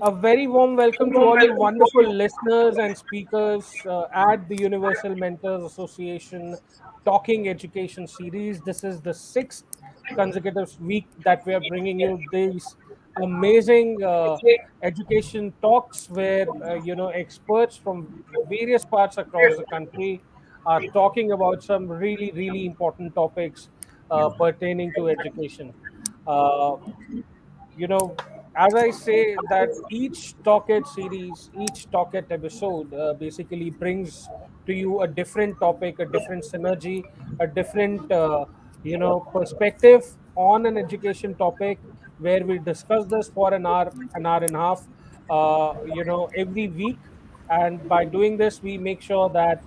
A very warm welcome to all you wonderful listeners and speakers at the Universal Mentors Association Talking Education series. This is the sixth consecutive week that we are bringing you these amazing education talks where experts from various parts across the country are talking about some really important topics pertaining to education. Uh, you know, as I say that each Talkit series, each Talkit episode basically brings to you a different topic, a different synergy, a different, perspective on an education topic where we discuss this for an hour and a half, every week. And by doing this, we make sure that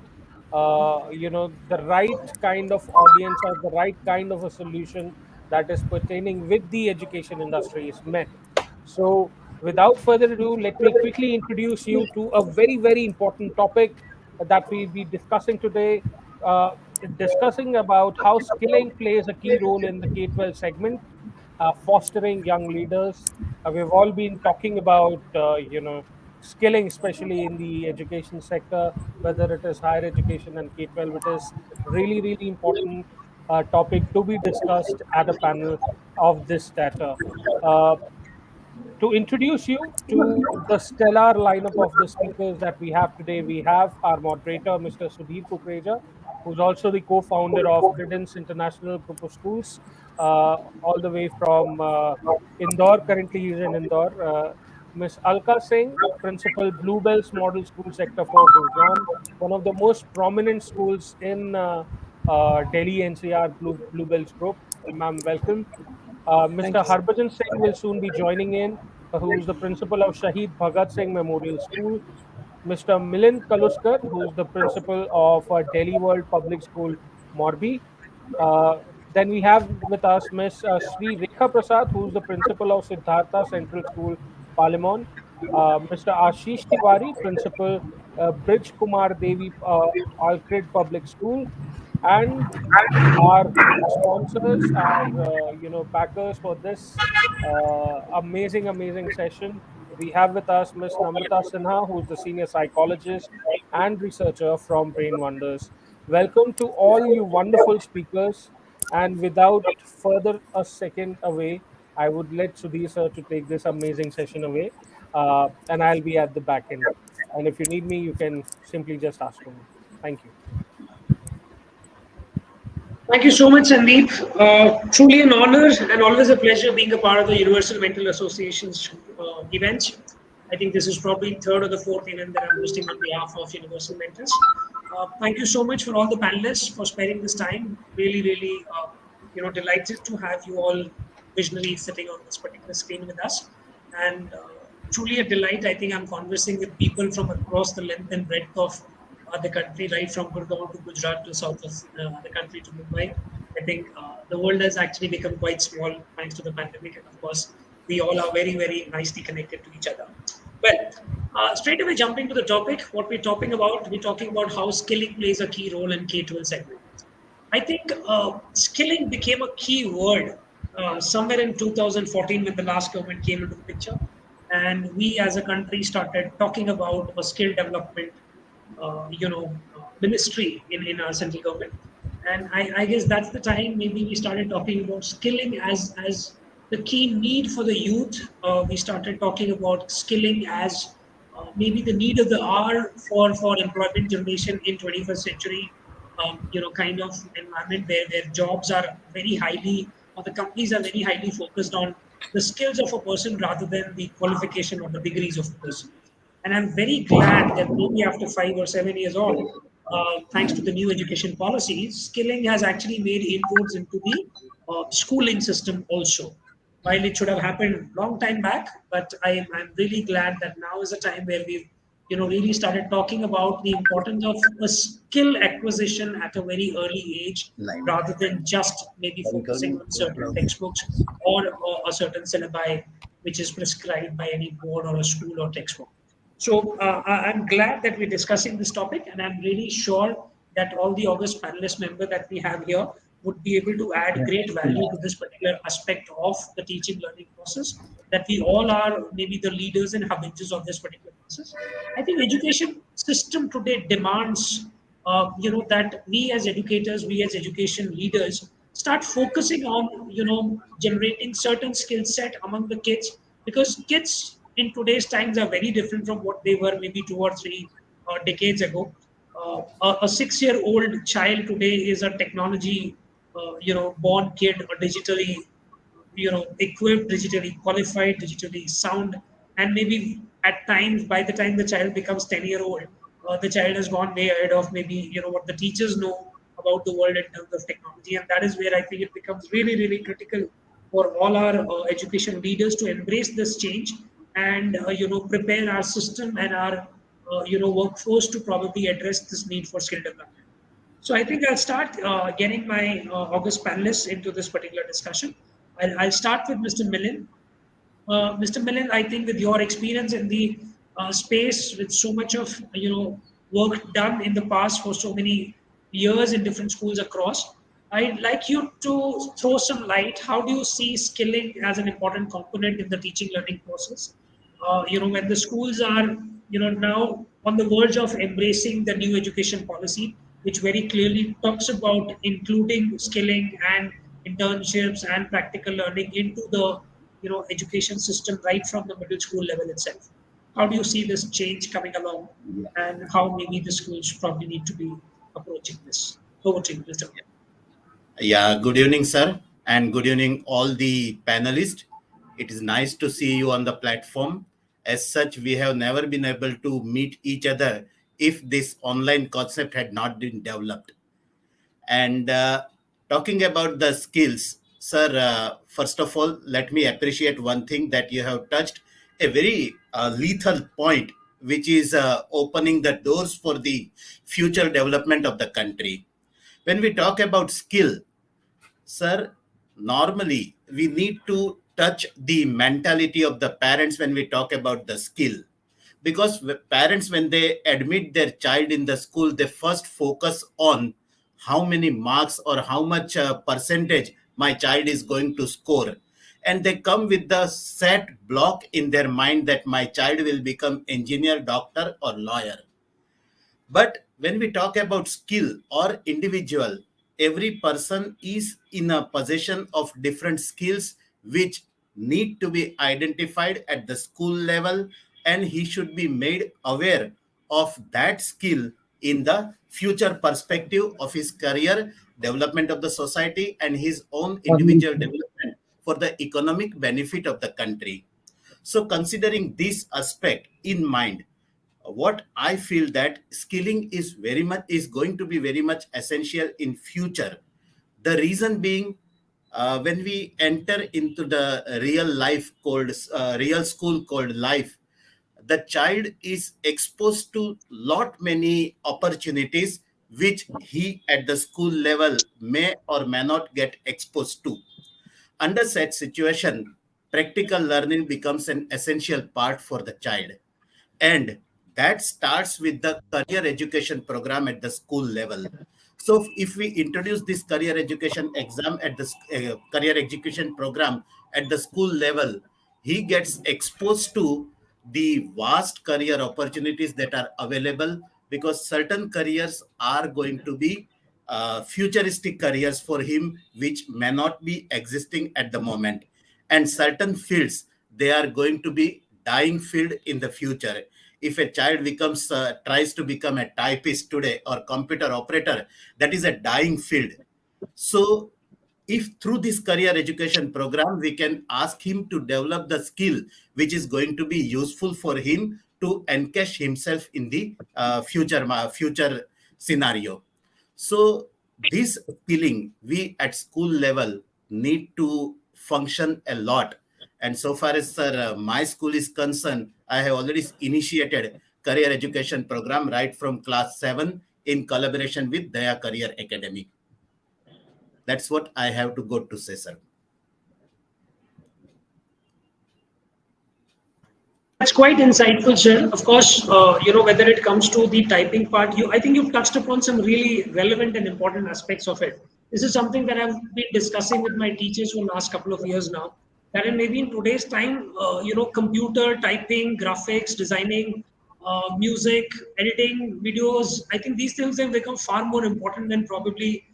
the right kind of audience or the right kind of a solution that is pertaining with the education industry is met. So without further ado, let me quickly introduce you to a very important topic that we'll be discussing today, uh, discussing about how skilling plays a key role in the K-12 segment, fostering young leaders. We've all been talking about, skilling, especially in the education sector, whether it is higher education and K-12. It is really important topic to be discussed at a panel of this stature. Uh, to introduce you to the stellar lineup of the speakers that we have today, we have our moderator, Mr. Sudhir Kukreja, who's also the co-founder of Credence International Group of Schools, all the way from Indore. Currently, he's in Indore. Ms. Alka Singh, Principal Bluebells Model School Sector 4, Gurgaon, one of the most prominent schools in Delhi NCR Bluebells Group. Ma'am, welcome. Thank Mr. you, sir. Harbhajan Singh will soon be joining in, who's the principal of Shahid Bhagat Singh Memorial School. Mr. Milind Kaluskar, who's the principal of Delhi World Public School, Morbi. Uh, then we have with us Miss Sri Rekha Prasad, who's the principal of Siddhartha Central School, Pallimon. Mr. Ashish Tiwari, principal, Bridge Kumar Devi, Alcred Public School. And our sponsors, our backers for this amazing session. We have with us Miss Namrata Sinha, who's the senior psychologist and researcher from Brainwonders. Welcome to all you wonderful speakers. And without further a second away, I would let Sudhir sir to take this amazing session away, and I'll be at the back end. And if you need me, you can simply just ask for me. Thank you. Thank you so much, Sandeep. Truly an honor and always a pleasure being a part of the Universal Mental Association's events. I think this is probably third or the fourth event that I'm hosting on behalf of Universal Mentors. Thank you so much for all the panelists for sparing this time. Really, delighted to have you all visionary sitting on this particular screen with us. And truly a delight. I think I'm conversing with people from across the length and breadth of the country, right from Gurgaon to Gujarat to south of the country to Mumbai. I think the world has actually become quite small thanks to the pandemic, and of course, we all are very nicely connected to each other. Well, straight away jumping to the topic, what we're talking about how skilling plays a key role in K-12 segment. I think skilling became a key word somewhere in 2014 when the last government came into the picture, and we as a country started talking about a skill development ministry in our central government. And I guess that's the time maybe we started talking about skilling as the key need for the youth. We started talking about skilling as maybe the need of the hour for employment generation in 21st century, kind of environment where jobs are very highly, or the companies are very highly focused on the skills of a person rather than the qualification or the degrees of a person. And I'm very glad that maybe after 5 or 7 years on, thanks to the new education policies, skilling has actually made inroads into the schooling system also. While it should have happened long time back, but I'm really glad that now is a time where we've really started talking about the importance of a skill acquisition at a very early age Live. rather than just maybe focusing on certain textbooks or a certain syllabi which is prescribed by any board or a school or textbook. So I'm glad that we're discussing this topic, and I'm really sure that all the August panelist member that we have here would be able to add great value to this particular aspect of the teaching learning process. that we all are maybe the leaders and harbingers of this particular process. I think education system today demands, that we as educators, we as education leaders, start focusing on, generating certain skill set among the kids, because kids in today's times are very different from what they were maybe 2 or 3 decades ago. A 6-year-old child today is a technology, born kid, or digitally, equipped, digitally qualified, digitally sound, and maybe at times, by the time the child becomes 10-year-old, the child has gone way ahead of maybe, what the teachers know about the world in terms of technology. And that is where I think it becomes really, really critical for all our education leaders to embrace this change, and prepare our system and our workforce to probably address this need for skill development. So I think I'll start getting my August panelists into this particular discussion. I'll start with Mr. Millen. Mr. Millen, I think with your experience in the space, with so much of work done in the past for so many years in different schools across, I'd like you to throw some light. How do you see skilling as an important component in the teaching learning process? When the schools are now on the verge of embracing the new education policy, which very clearly talks about including skilling and internships and practical learning into the education system right from the middle school level itself. How do you see this change coming along, and how maybe the schools probably need to be approaching this? Over to you, Mr. Yeah, good evening, sir, and good evening, all the panelists. It is nice to see you on the platform. As such, we have never been able to meet each other if this online concept had not been developed. And talking about the skills, sir, first of all, let me appreciate one thing that you have touched a very lethal point, which is opening the doors for the future development of the country. When we talk about skill, sir, normally we need to touch the mentality of the parents when we talk about the skill. Because parents, when they admit their child in the school, they first focus on how many marks or how much percentage my child is going to score. And they come with the set block in their mind that my child will become engineer, doctor, or lawyer. But when we talk about skill or individual, every person is in a possession of different skills which need to be identified at the school level, and he should be made aware of that skill in the future perspective of his career, development of the society, and his own individual development for the economic benefit of the country. So considering this aspect in mind, what I feel that skilling is going to be very much essential in future. The reason being, when we enter into the real life called real school called life, the child is exposed to lot many opportunities which he at the school level may or may not get exposed to. Under such situation, practical learning becomes an essential part for the child. And that starts with the career education program at the school level. So if we introduce this career education exam at the career education program at the school level, he gets exposed to the vast career opportunities that are available, because certain careers are going to be futuristic careers for him which may not be existing at the moment, and certain fields, they are going to be dying field in the future. If a child becomes tries to become a typist today or computer operator, that is a dying field. So if through this career education program we can ask him to develop the skill which is going to be useful for him to encash himself in the future scenario. So this skilling we at school level need to function a lot. And so far as sir, my school is concerned, I have already initiated career education program right from class 7 in collaboration with Daya Career Academy. That's what I have to go to say, sir. That's quite insightful, sir. Of course, whether it comes to the typing part, I think you've touched upon some really relevant and important aspects of it. This is something that I've been discussing with my teachers for the last couple of years now. that in maybe in today's time, computer, typing, graphics, designing, music, editing, videos, I think these things have become far more important than probably,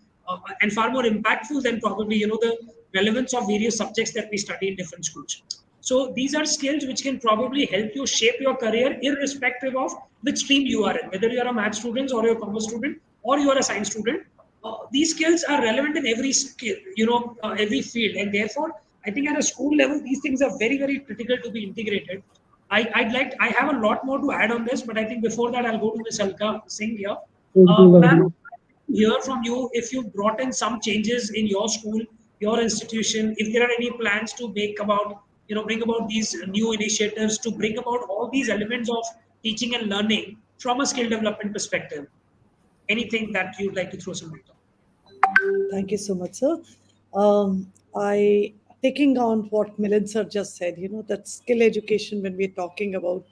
and far more impactful than probably, the relevance of various subjects that we study in different schools. So these are skills which can probably help you shape your career irrespective of which stream you are in, whether you are a math student or you're a commerce student or you are a science student. These skills are relevant in every skill, every field, and therefore, I think at a school level, these things are very, very critical to be integrated. I have a lot more to add on this, but I think before that, I'll go to Ms. Alka Singh here. Ma'am, hear from you if you brought in some changes in your school, your institution, if there are any plans to make about, bring about these new initiatives to bring about all these elements of teaching and learning from a skill development perspective. Anything that you'd like to throw some light on? Thank you so much, sir. I taking on what Milind sir just said, that skill education when we're talking about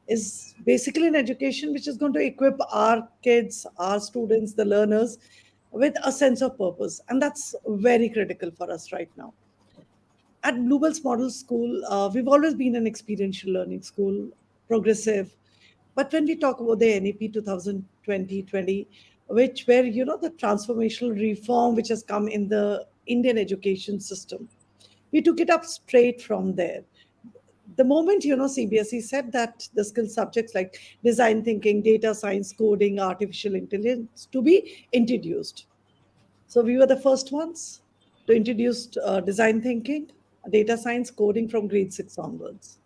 is basically an education which is going to equip our kids, our students, the learners with a sense of purpose. And that's very critical for us right now. At Bluebell's Model School, we've always been an experiential learning school, progressive. But when we talk about the NEP 2020, which where the transformational reform which has come in the Indian education system, we took it up straight from there. The moment CBSE said that the skill subjects like design thinking, data science, coding, artificial intelligence to be introduced. So we were the first ones to introduce design thinking, data science, coding from grade 6 onwards.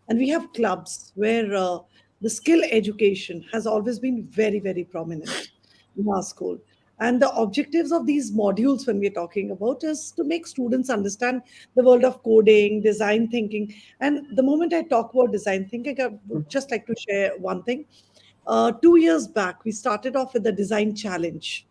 And we have clubs where the skill education has always been very, very prominent in our school. And the objectives of these modules, when we're talking about, is to make students understand the world of coding, design thinking. And the moment I talk about design thinking, I would just like to share one thing. 2 years back, we started off with the design challenge,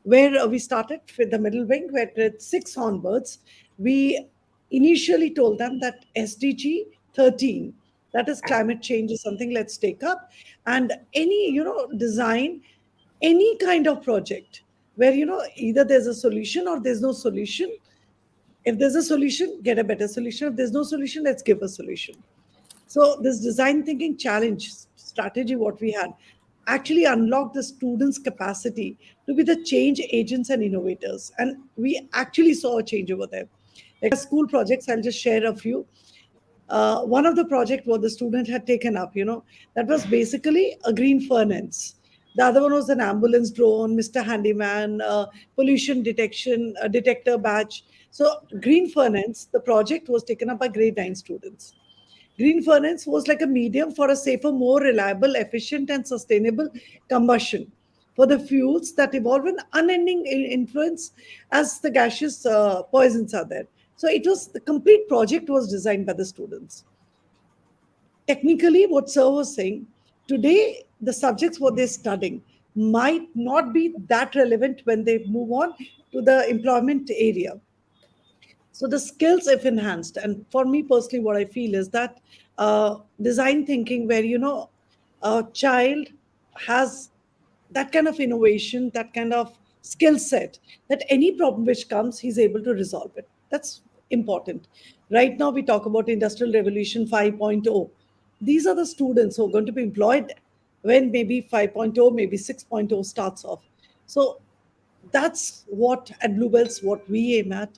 where we started with the middle wing, where grade 6 onwards, we initially told them that SDG 13, that is climate change, is something let's take up. And any, design any kind of project where, either there's a solution or there's no solution. If there's a solution, get a better solution. If there's no solution, let's give a solution. So this design thinking challenge strategy, what we had, actually unlocked the students' capacity to be the change agents and innovators. And we actually saw a change over there. Like school projects, I'll just share a few. One of the project what the student had taken up, that was basically a green furnace. The other one was an ambulance drone, Mr. Handyman, pollution detection detector badge. So green furnace, the project was taken up by grade 9 students. Green furnace was like a medium for a safer, more reliable, efficient, and sustainable combustion for the fuels that evolve in unending influence as the gaseous poisons are there. So it was the complete project was designed by the students. Technically, what sir was saying, today the subjects what they're studying might not be that relevant when they move on to the employment area. So the skills, if enhanced, and for me personally, what I feel is that design thinking, where a child has that kind of innovation, that kind of skill set, that any problem which comes, he's able to resolve it. That's important. Right now, we talk about Industrial Revolution 5.0. These are the students who are going to be employed when maybe 5.0, maybe 6.0 starts off. So that's what at Bluebells, what we aim at.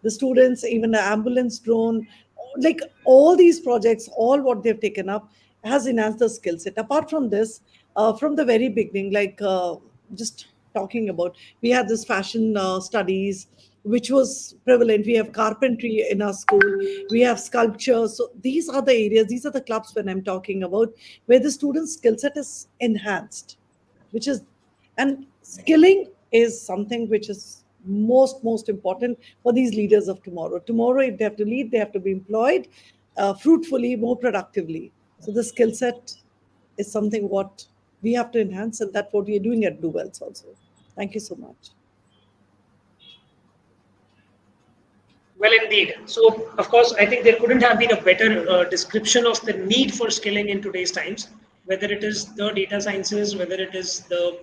The students, even the ambulance drone, like all these projects, all what they've taken up has enhanced the skill set. Apart from this, from the very beginning, like just talking about, we had this fashion studies, which was prevalent. We have carpentry in our school. We have sculpture. So these are the areas, these are the clubs when I'm talking about, where the student's skill set is enhanced, which is, and skilling is something which is most important for these leaders of tomorrow. Tomorrow, if they have to lead, they have to be employed fruitfully, more productively. So the skill set is something what we have to enhance, and that's what we are doing at Bluebells also. Thank you so much. Well, indeed. So, of course, I think there couldn't have been a better description of the need for skilling in today's times, whether it is the data sciences, whether it is the,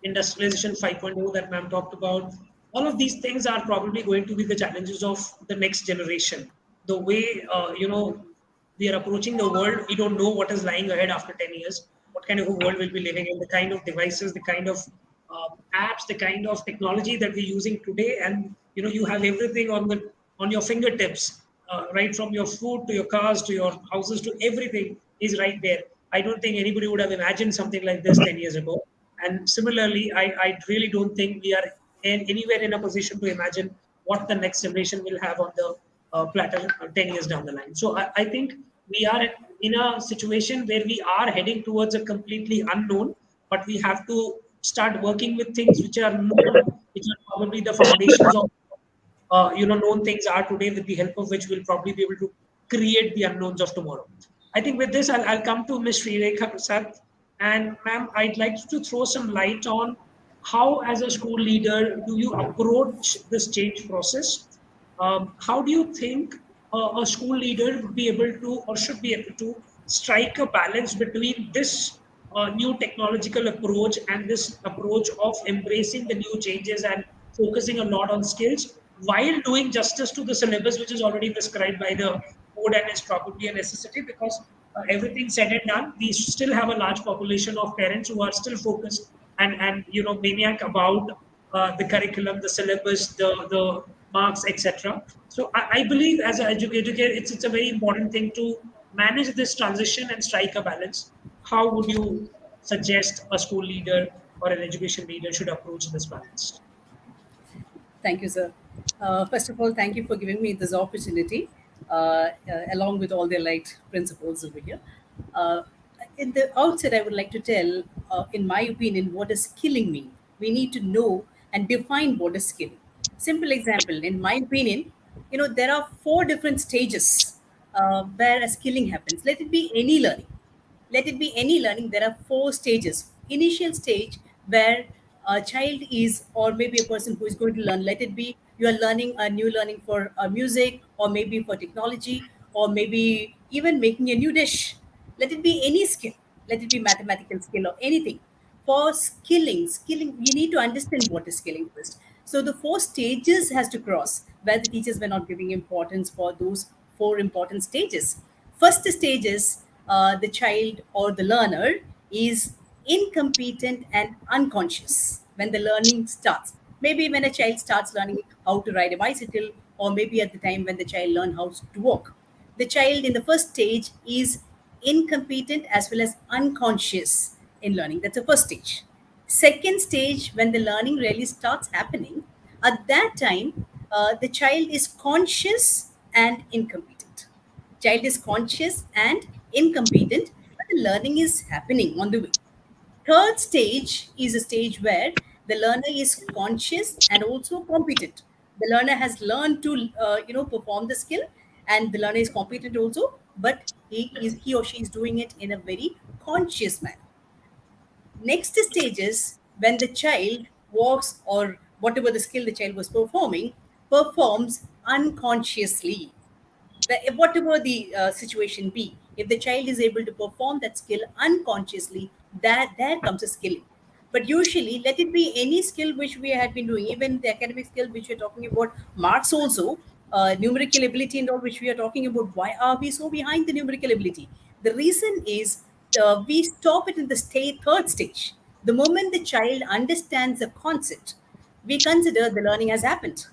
industrialization 5.0 that ma'am talked about, all of these things are probably going to be the challenges of the next generation. The way we are approaching the world, we don't know what is lying ahead after 10 years, what kind of a world we'll be living in, the kind of devices, the kind of apps, the kind of technology that we're using today. And you have everything on your fingertips, right from your food to your cars to your houses to everything is right there. I don't think anybody would have imagined something like this 10 years ago. And similarly, I really don't think we are anywhere in a position to imagine what the next generation will have on the platter 10 years down the line. So I think we are in a situation where we are heading towards a completely unknown, but we have to start working with things which are known, which are probably the foundations of known things are today, with the help of which we'll probably be able to create the unknowns of tomorrow. I think with this, I'll come to Ms. Rekha Prasad. And ma'am, I'd like to throw some light on how, as a school leader, do you approach this change process? How do you think a school leader would be able to, or should be able to, strike a balance between this new technological approach and this approach of embracing the new changes and focusing a lot on skills while doing justice to the syllabus, which is already prescribed by the code and is probably a necessity? Because everything said and done, we still have a large population of parents who are still focused and maniac about the curriculum, the syllabus, the marks, etc. So I believe as an educator, it's a very important thing to manage this transition and strike a balance. How would you suggest a school leader or an education leader should approach this balance? Thank you, sir. First of all, thank you for giving me this opportunity, along with all the light principles over here. Uh, in the outset, I would like to tell, in my opinion, what is skilling mean. We need to know and define what is skilling. Simple example, in my opinion, there are four different stages where a skilling happens. Let it be any learning, there are four stages. Initial stage, where a child is, or maybe a person who is going to learn, let it be you are learning a new learning for music, or maybe for technology, or maybe even making a new dish. Let it be any skill, let it be mathematical skill or anything. For skilling, you need to understand what is skilling first. So the four stages has to cross, where the teachers were not giving importance for those four important stages. First stage is, the child or the learner is incompetent and unconscious when the learning starts. Maybe when a child starts learning how to ride a bicycle, or maybe at the time when the child learn how to walk. The child in the first stage is incompetent as well as unconscious in learning. That's the first stage. Second stage, when the learning really starts happening, at that time, the child is conscious and incompetent. Child is conscious and incompetent, but the learning is happening on the way. Third stage is a stage where the learner is conscious and also competent. The learner has learned to perform the skill, and the learner is competent also, but he or she is doing it in a very conscious manner. Next stage is when the child walks, or whatever the skill the child was performing, performs unconsciously. Whatever the situation be, if the child is able to perform that skill unconsciously, that there comes a skill. But usually, let it be any skill which we had been doing, even the academic skill which we're talking about, marks also, numerical ability and all which we are talking about. Why are we so behind the numerical ability? The reason is, we stop it in the third stage. The moment the child understands the concept, we consider the learning has happened,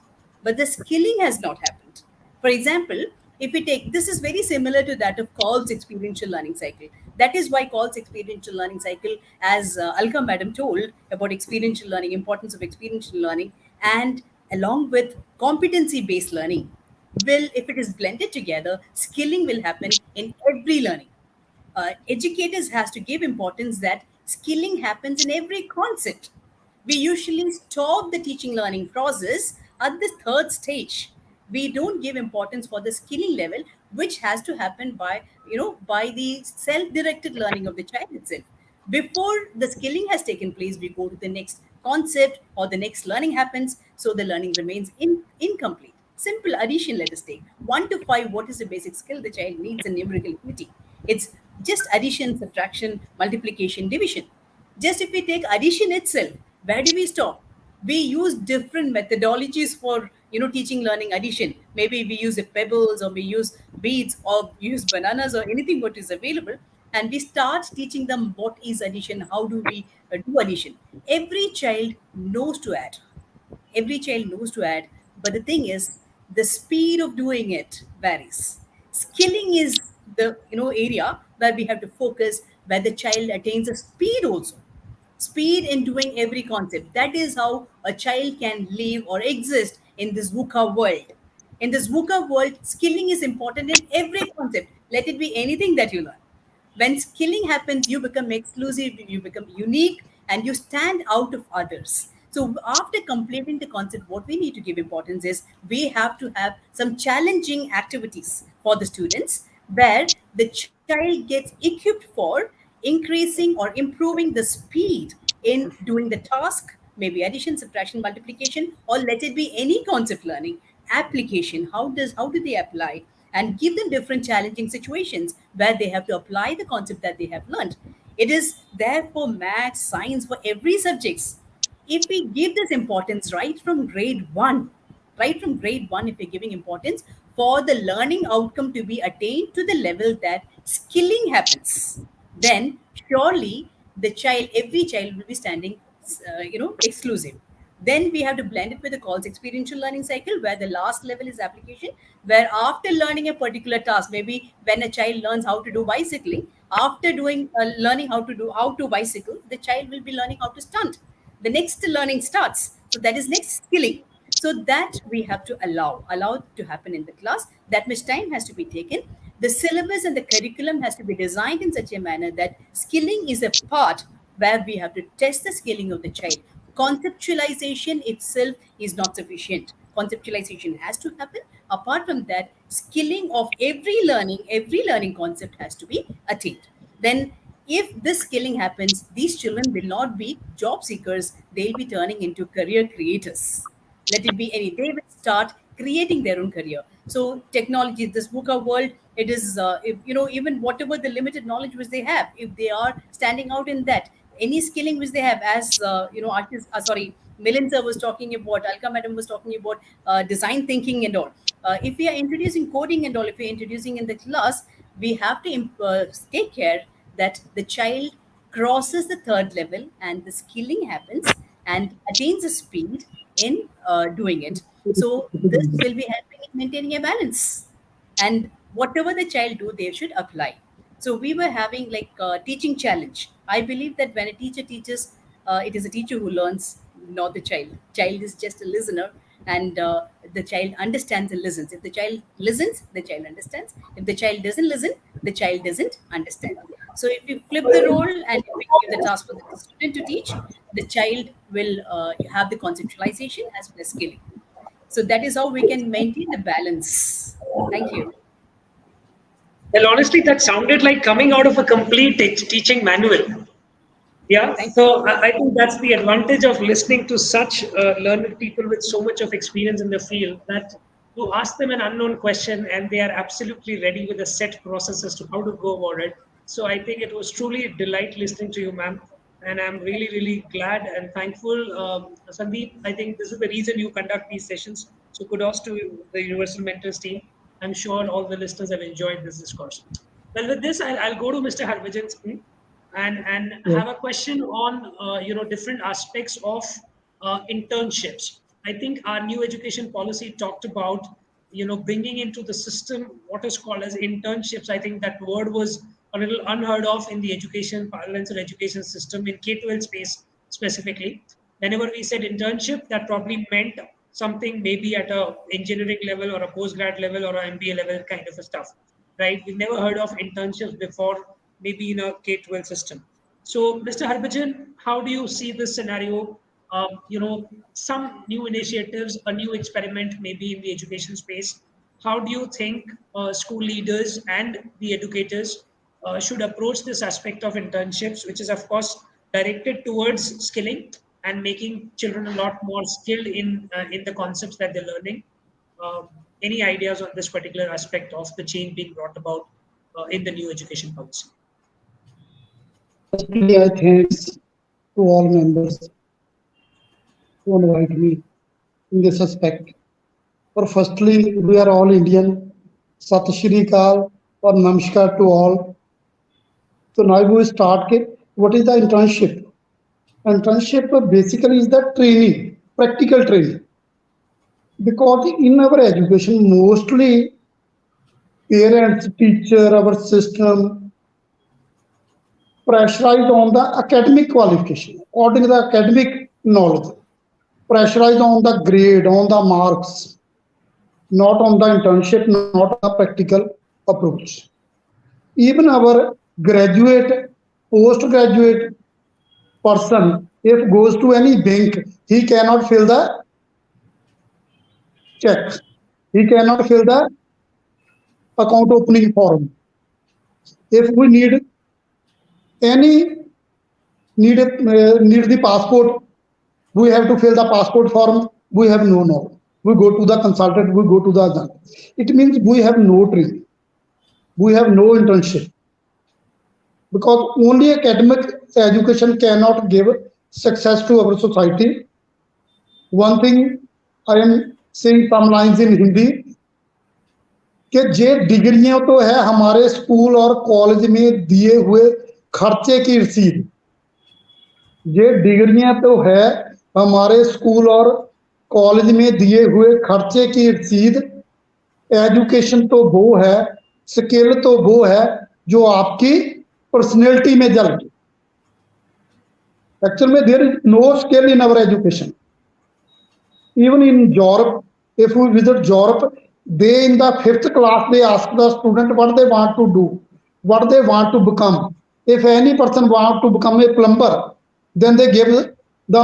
but the skilling has not happened. For example, if we take, this is very similar to that of Call's experiential learning cycle. That is why Call's experiential learning cycle, as Alka madam told about experiential learning, importance of experiential learning, and along with competency based learning, will, if it is blended together, skilling will happen in every learning. Educators has to give importance that skilling happens in every concept. We usually stop the teaching learning process at the third stage. We don't give importance for the skilling level, which has to happen by the self-directed learning of the child itself. Before the skilling has taken place, we go to the next concept or the next learning happens, so the learning remains incomplete. Simple addition, let us take 1 to 5. What is the basic skill the child needs in numerical ability? It's just addition, subtraction, multiplication, division. Just if we take addition itself, where do we stop? We use different methodologies for teaching learning addition. Maybe we use the pebbles, or we use beads, or use bananas, or anything what is available, and we start teaching them what is addition, how do we do addition. Every child knows to add, every child knows to add, but the thing is, the speed of doing it varies. Skilling is the area where we have to focus, where the child attains a speed also, speed in doing every concept. That is how a child can live or exist in this VUCA world. In this VUCA world, skilling is important in every concept. Let it be anything that you learn. When skilling happens, you become exclusive, you become unique, and you stand out of others. So, after completing the concept, what we need to give importance is we have to have some challenging activities for the students, where the child gets equipped for increasing or improving the speed in doing the task, maybe addition, subtraction, multiplication, or let it be any concept learning application. How do they apply, and give them different challenging situations where they have to apply the concept that they have learned. It is there for math, science, for every subjects. If we give this importance right from grade 1, right from grade 1, if we're giving importance for the learning outcome to be attained to the level that skilling happens, then surely the child, every child will be standing exclusive. Then we have to blend it with the calls experiential learning cycle, where the last level is application, where after learning a particular task, maybe when a child learns how to do bicycling, after doing learning how to bicycle, the child will be learning how to stunt. The next learning starts. So that is next skilling. So that we have to allow it to happen in the class. That much time has to be taken. The syllabus and the curriculum has to be designed in such a manner that skilling is a part where we have to test the skilling of the child. Conceptualization itself is not sufficient. Conceptualization has to happen. Apart from that, skilling of every learning concept has to be attained. Then, if this skilling happens, these children will not be job seekers, they'll be turning into career creators. Let it be any, they will start creating their own career. So technology, this VUCA world, it is if, even whatever the limited knowledge which they have, if they are standing out in that, any skilling which they have, as artist sorry, Milind sir was talking about, Alka madam was talking about design thinking and all. If we are introducing coding and all, if we are introducing in the class, we have to take care that the child crosses the third level and the skilling happens and attains a speed in doing it. So this will be helping in maintaining a balance. And whatever the child do, they should apply. So we were having like a teaching challenge. I believe that when a teacher teaches, it is a teacher who learns, not the child. Child is just a listener, and the child understands and listens. If the child listens, the child understands. If the child doesn't listen, the child doesn't understand. So if we flip the role and if we give the task for the student to teach, the child will have the conceptualization as well as skilling. So that is how we can maintain the balance. Thank you. Well, honestly, that sounded like coming out of a complete teaching manual. Yeah, Thank you. so I think that's the advantage of listening to such learned people with so much of experience in the field, that you ask them an unknown question and they are absolutely ready with a set process as to how to go about it. So I think it was truly a delight listening to you, ma'am. And I'm really, really glad and thankful. Sandeep, I think this is the reason you conduct these sessions. So kudos to the Universal Mentors team. I'm sure all the listeners have enjoyed this discourse. Well, with this, I'll go to Mr. Harbhajan Singh and have a question on different aspects of internships. I think our new education policy talked about bringing into the system what is called as internships. I think that word was a little unheard of in the education parlance or education system in K-12 space specifically. Whenever we said internship, that probably meant something maybe at a engineering level or a postgrad level or an MBA level kind of a stuff, right? We've never heard of internships before, maybe in a K-12 system. So, Mr. Harbhajan, how do you see this scenario? Some new initiatives, a new experiment, maybe in the education space. How do you think school leaders and the educators should approach this aspect of internships, which is, of course, directed towards skilling and making children a lot more skilled in the concepts that they're learning? Any ideas on this particular aspect of the change being brought about in the new education policy? Firstly, I thanks to all members to invite me in this aspect. For firstly, we are all Indian. Sat Shri Akal or Namaskar to all. So now we start. What is the internship? Internship basically is the training, practical training. Because in our education, mostly parents, teacher, our system pressurize on the academic qualification, according to the academic knowledge, pressurize on the grade, on the marks, not on the internship, not on the practical approach. Even our graduate, postgraduate person, if goes to any bank, he cannot fill the check. He cannot fill the account opening form. If we any need the passport, we have to fill the passport form. We have no knowledge. We go to the consultant. We go to the agent. It means we have no training. We have no internship because only academic education cannot give success to our society. One thing I am saying some lines in Hindi कि जे डिग्रियां तो है हमारे school और college में दिए हुए खर्चे की रसीद, ये डिग्रियां तो है हमारे स्कूल और कॉलेज में दिए हुए खर्चे की रसीद, एजुकेशन तो वो है, स्किल तो वो है जो आपकी पर्सनैलिटी में जल गई. एक्चुअल में there is no skill in our education. Even in Europe, if we visit Europe, they in the 5th class, they ask the student what they want to do, what they want to become. If any person want to become a plumber, then they give the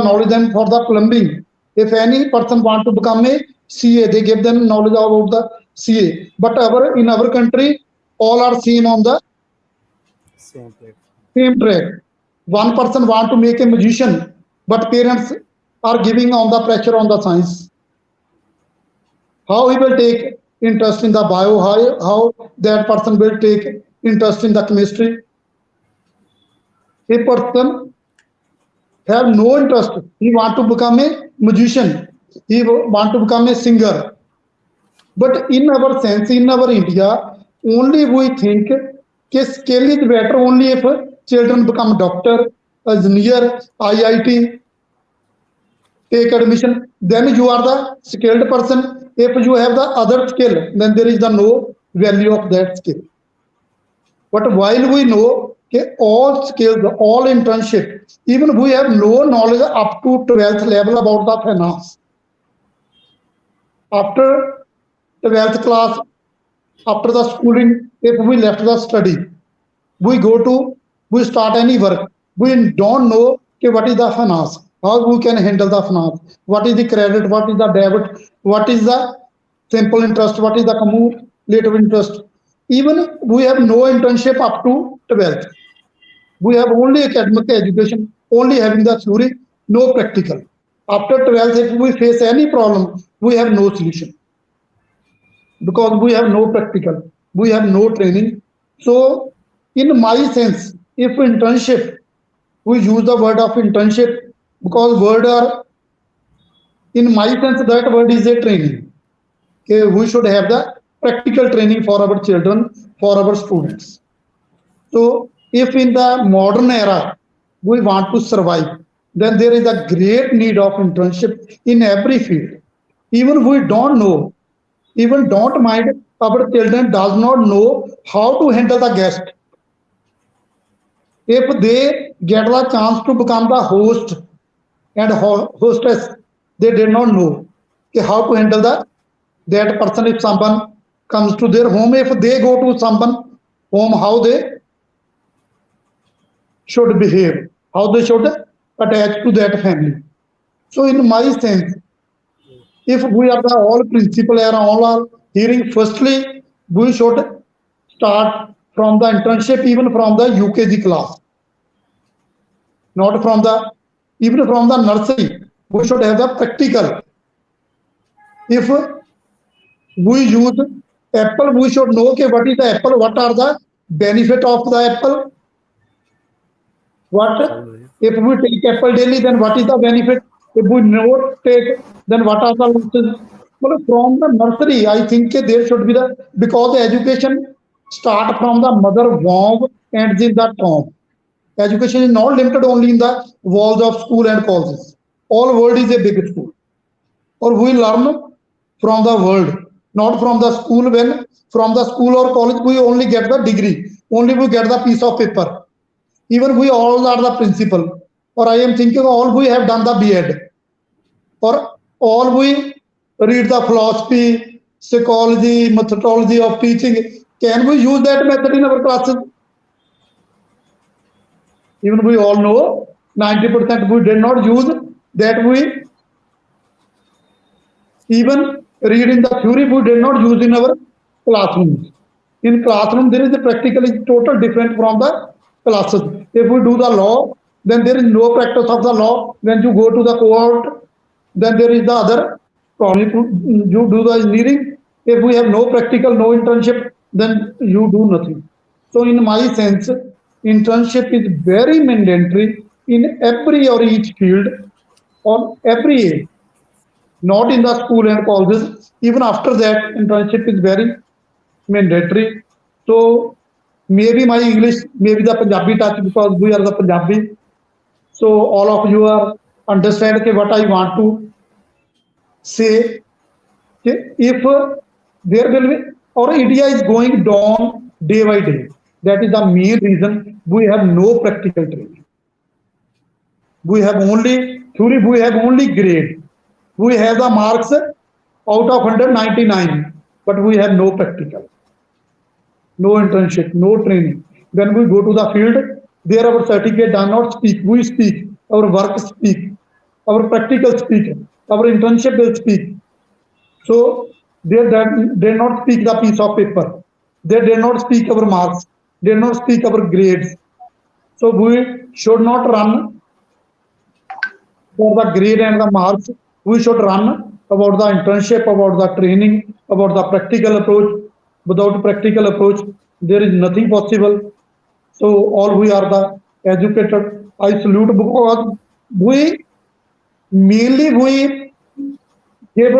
knowledge them for the plumbing. If any person want to become a CA, they give them knowledge about the CA. But in our country, all are seen on the same track. One person want to make a magician, but parents are giving on the pressure on the science. How he will take interest in the bio, how that person will take interest in the chemistry. A person have no interest. He want to become a magician. He want to become a singer. But in our sense, in our India, only we think that skill is better only if children become doctor, engineer, IIT, take admission, then you are the skilled person. If you have the other skill, then there is the no value of that skill. But while we know that all skills, all internship, even we have no knowledge up to 12th level about the finance. After 12th class, after the schooling, if we left the study, we start any work, we don't know what is the finance, how we can handle the finance, what is the credit, what is the debit, what is the simple interest, what is the cumulative interest. Even we have no internship up to 12th. We have only academic education, only having the theory, no practical. After 12th, if we face any problem, we have no solution. Because we have no practical, we have no training. So in my sense, if internship, we use the word of internship because word are, in my sense, that word is a training. Okay, we should have the practical training for our children, for our students. So if in the modern era, we want to survive, then there is a great need of internship in every field. Even we don't know, even don't mind, our children does not know how to handle the guest. If they get the chance to become the host and hostess, they did not know how to handle that person. If someone comes to their home, if they go to someone home, how they should behave, how they should attach to that family. So in my sense, if we are the all principal and all are hearing, firstly, we should start from the internship, even from the UKG class, not from the, even from the nursery, we should have the practical. If we use apple, we should know okay, what is the apple, what are the benefit of the apple. What if we take apple daily, then what is the benefit? If we not take, then what are the losses? But from the nursery, I think there should be the, because the education start from the mother womb and in the tomb. Education is not limited only in the walls of school and colleges. All world is a big school. Or we learn from the world, not from the school. When from the school or college, we only get the degree, only we get the piece of paper. Even we all are the principal. Or I am thinking all we have done the B.Ed. Or all we read the philosophy, psychology, methodology of teaching. Can we use that method in our classes? Even we all know 90% we did not use that. We even read in the theory we did not use in our classrooms. In classroom there is a practical is total different from the classes. If we do the law, then there is no practice of the law. When you go to the court, then there is the other problem. If you do the engineering, if we have no practical, no internship, then you do nothing. So in my sense, internship is very mandatory in every or each field on every age, not in the school and colleges. Even after that, internship is very mandatory. So maybe my English, maybe the Punjabi touch because we are the Punjabi. So all of you are understand what I want to say. If there will be, or India is going down day by day. That is the main reason we have no practical training. We have only theory, we have only grade. We have the marks out of 199, but we have no practical, no internship, no training. When we go to the field, there our certificate does not speak. We speak, our work speak, our practical speak, our internship will speak. So they did not speak the piece of paper. They did not speak our marks. They did not speak our grades. So we should not run for the grade and the marks. We should run about the internship, about the training, about the practical approach. Without practical approach, there is nothing possible. So all we are the educated. I salute because we mainly we give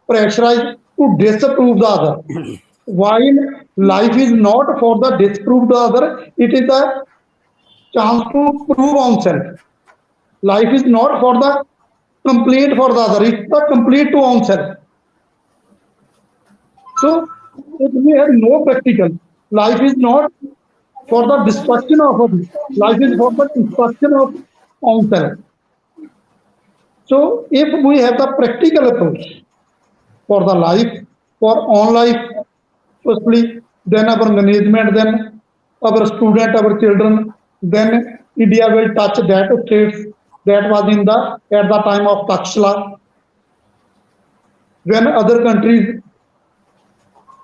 pressurize to disapprove the other. While life is not for the disprove the other, it is a chance to prove oneself. Life is not for the complete for the other, it's the complete to oneself. So if we have no practical, life is not for the destruction of others, life is for the destruction of oneself. So if we have the practical approach for the life, for on life, firstly, then our management, then our student, our children, then India will touch that states that was in the at the time of Takshila. When other countries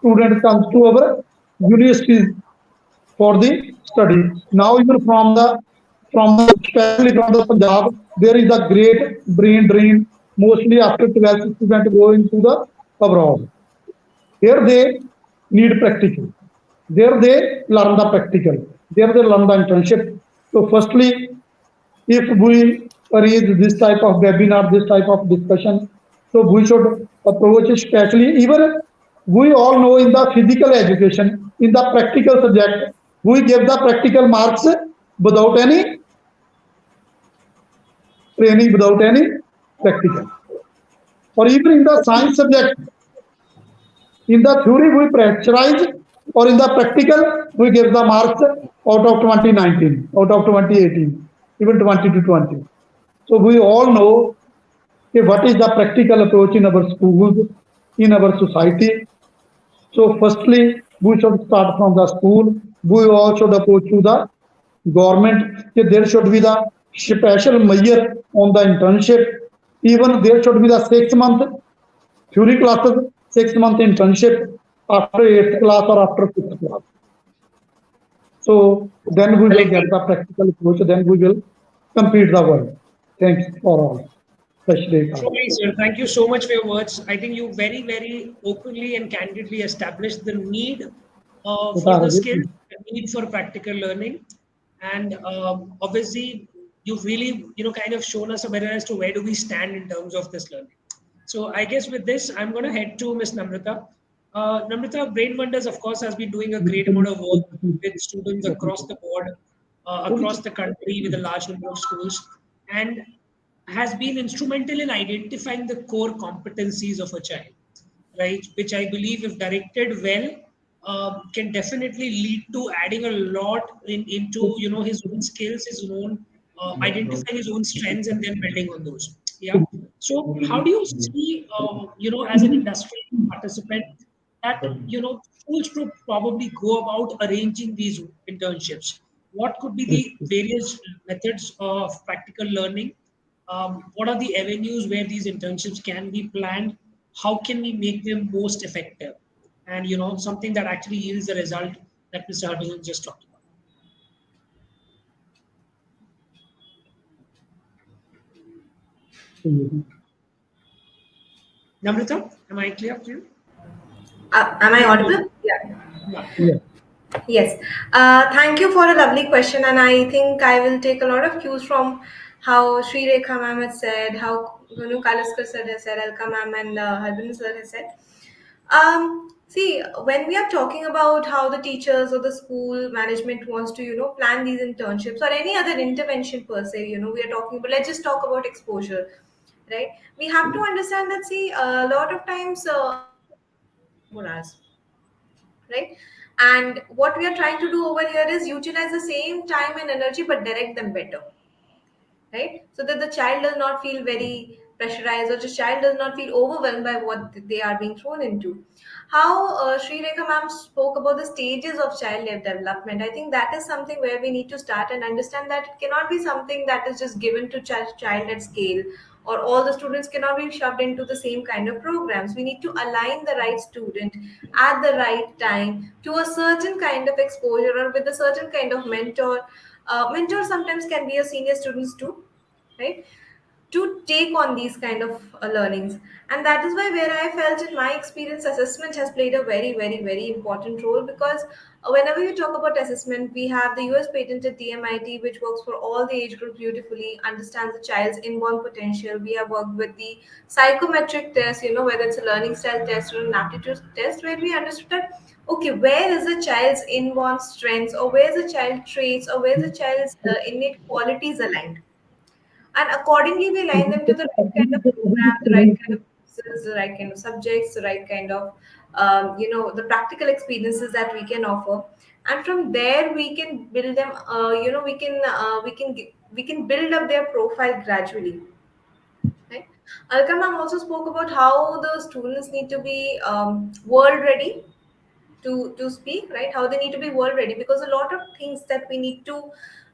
students comes to our universities for the study. Now even from the especially from the Punjab, there is a great brain drain. Mostly after 12th, students go into the abroad. Here they need practical. There they learn the practical. There they learn the internship. So firstly, if we arrange this type of webinar, this type of discussion, so we should approach especially even we all know in the physical education, in the practical subject, we give the practical marks without any training, without any practical. Or even in the science subject, in the theory we pressurize, or in the practical we give the marks out of 2019, out of 2018, even 20 to 20. So we all know what is the practical approach in our schools, in our society. So firstly, we should start from the school. We all should approach to the government. There should be the special measure on the internship. Even there should be the 6-month theory classes, 6-month internship after 8th class or after 5th class. So then we will get the practical approach. Then we will complete the work. Thanks for all. Truly, sir. Thank you so much for your words. I think you very, very openly and candidly established the need for the skills, the need for practical learning. And obviously, you've really, kind of shown us a better as to where do we stand in terms of this learning. So I guess with this, I'm going to head to Miss Namrata. Namrata, Brainwonders, of course, has been doing a great amount of work with students across the board, across the country, with a large number of schools, and has been instrumental in identifying the core competencies of a child, right? Which I believe, if directed well, can definitely lead to adding a lot into his own skills, his own identifying his own strengths, and then building on those. Yeah. So, how do you see, as an industry participant, that schools should probably go about arranging these internships? What could be the various methods of practical learning? What are the avenues where these internships can be planned? How can we make them most effective? And something that actually yields the result that Mr. Harbhajan just talked about. Namrita, am I clear to you? Am I You are good. audible? Yeah. Yeah. Yes. Thank you for a lovely question, and I think I will take a lot of cues from how Sri Rekha ma'am has said, how Kaluskar sir has said, Alka ma'am and Harbin sir has said. See, when we are talking about how the teachers or the school management wants to, plan these internships or any other intervention per se, we are talking about, let's just talk about exposure, right? We have to understand that, see, a lot of times for us, right? And what we are trying to do over here is utilize the same time and energy but direct them better, right? So that the child does not feel very pressurized or the child does not feel overwhelmed by what they are being thrown into. How Sri Rekha ma'am spoke about the stages of child development. I think that is something where we need to start and understand that it cannot be something that is just given to child at scale, or all the students cannot be shoved into the same kind of programs. We need to align the right student at the right time to a certain kind of exposure or with a certain kind of mentor. Mentor sometimes can be a senior students too, right? To take on these kind of learnings. And that is why where I felt in my experience assessment has played a very, very, very important role, because whenever you talk about assessment, we have the US patented DMIT, which works for all the age groups beautifully, understands the child's inborn potential. We have worked with the psychometric test, whether it's a learning style test or an aptitude test, where we understood that okay, where is the child's inborn strengths, or where's the child traits, or where's the child's innate qualities aligned, and accordingly we align them to the right kind of program, the right kind of courses, the right kind of subjects, the right kind of the practical experiences that we can offer. And from there we can build them, we can build up their profile gradually, right? Alka ma'am also spoke about how the students need to be world ready to speak, right? How they need to be world ready, because a lot of things that we need to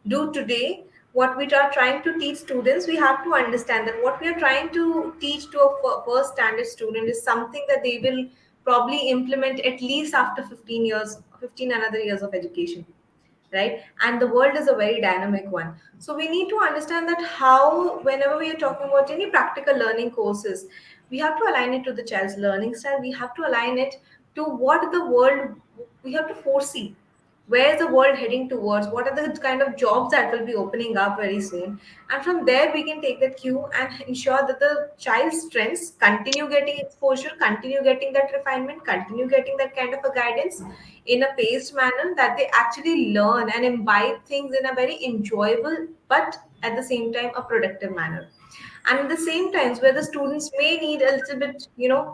do today, what we are trying to teach students, we have to understand that what we are trying to teach to a first standard student is something that they will probably implement at least after 15 years, 15 another years of education, right? And the world is a very dynamic one. So we need to understand that how, whenever we are talking about any practical learning courses, we have to align it to the child's learning style. We have to align it to what the world, we have to foresee where is the world heading towards, what are the kind of jobs that will be opening up very soon. And from there we can take that cue and ensure that the child's strengths continue getting exposure, continue getting that refinement, continue getting that kind of a guidance in a paced manner, that they actually learn and imbibe things in a very enjoyable but at the same time a productive manner. And at the same times where the students may need a little bit,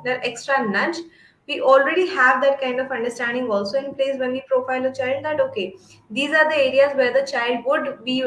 that extra nudge, we already have that kind of understanding also in place when we profile a child, that okay, these are the areas where the child would be,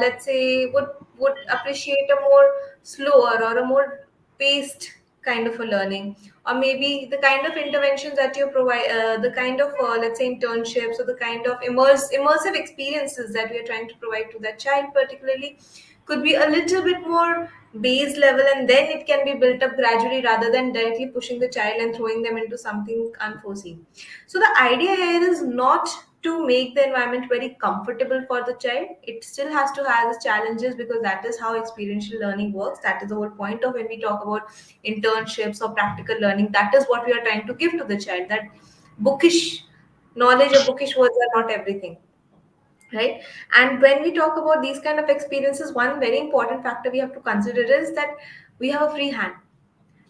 let's say would appreciate a more slower or a more paced kind of a learning, or maybe the kind of interventions that you provide, the kind of let's say internships, or the kind of immersive experiences that we are trying to provide to that child particularly could be a little bit more base level, and then it can be built up gradually rather than directly pushing the child and throwing them into something unforeseen. So the idea here is not to make the environment very comfortable for the child. It still has to have its challenges, because that is how experiential learning works. That is the whole point of when we talk about internships or practical learning. That is what we are trying to give to the child, that bookish knowledge or bookish words are not everything. right? And when we talk about these kind of experiences, one very important factor we have to consider is that we have a free hand,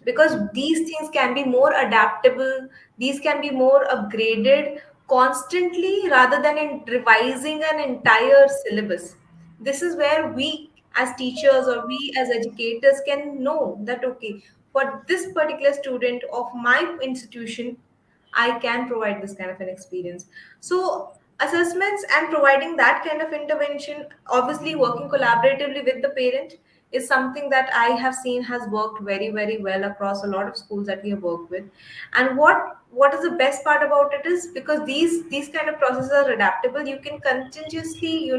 because these things can be more adaptable, these can be more upgraded constantly rather than in revising an entire syllabus. This is where we as teachers or we as educators can know that, okay, for this particular student of my institution, I can provide this kind of an experience. So, assessments and providing that kind of intervention, obviously working collaboratively with the parent, is something that I have seen has worked very, very well across a lot of schools that we have worked with. And what is the best part about it is, because these kind of processes are adaptable, you can continuously,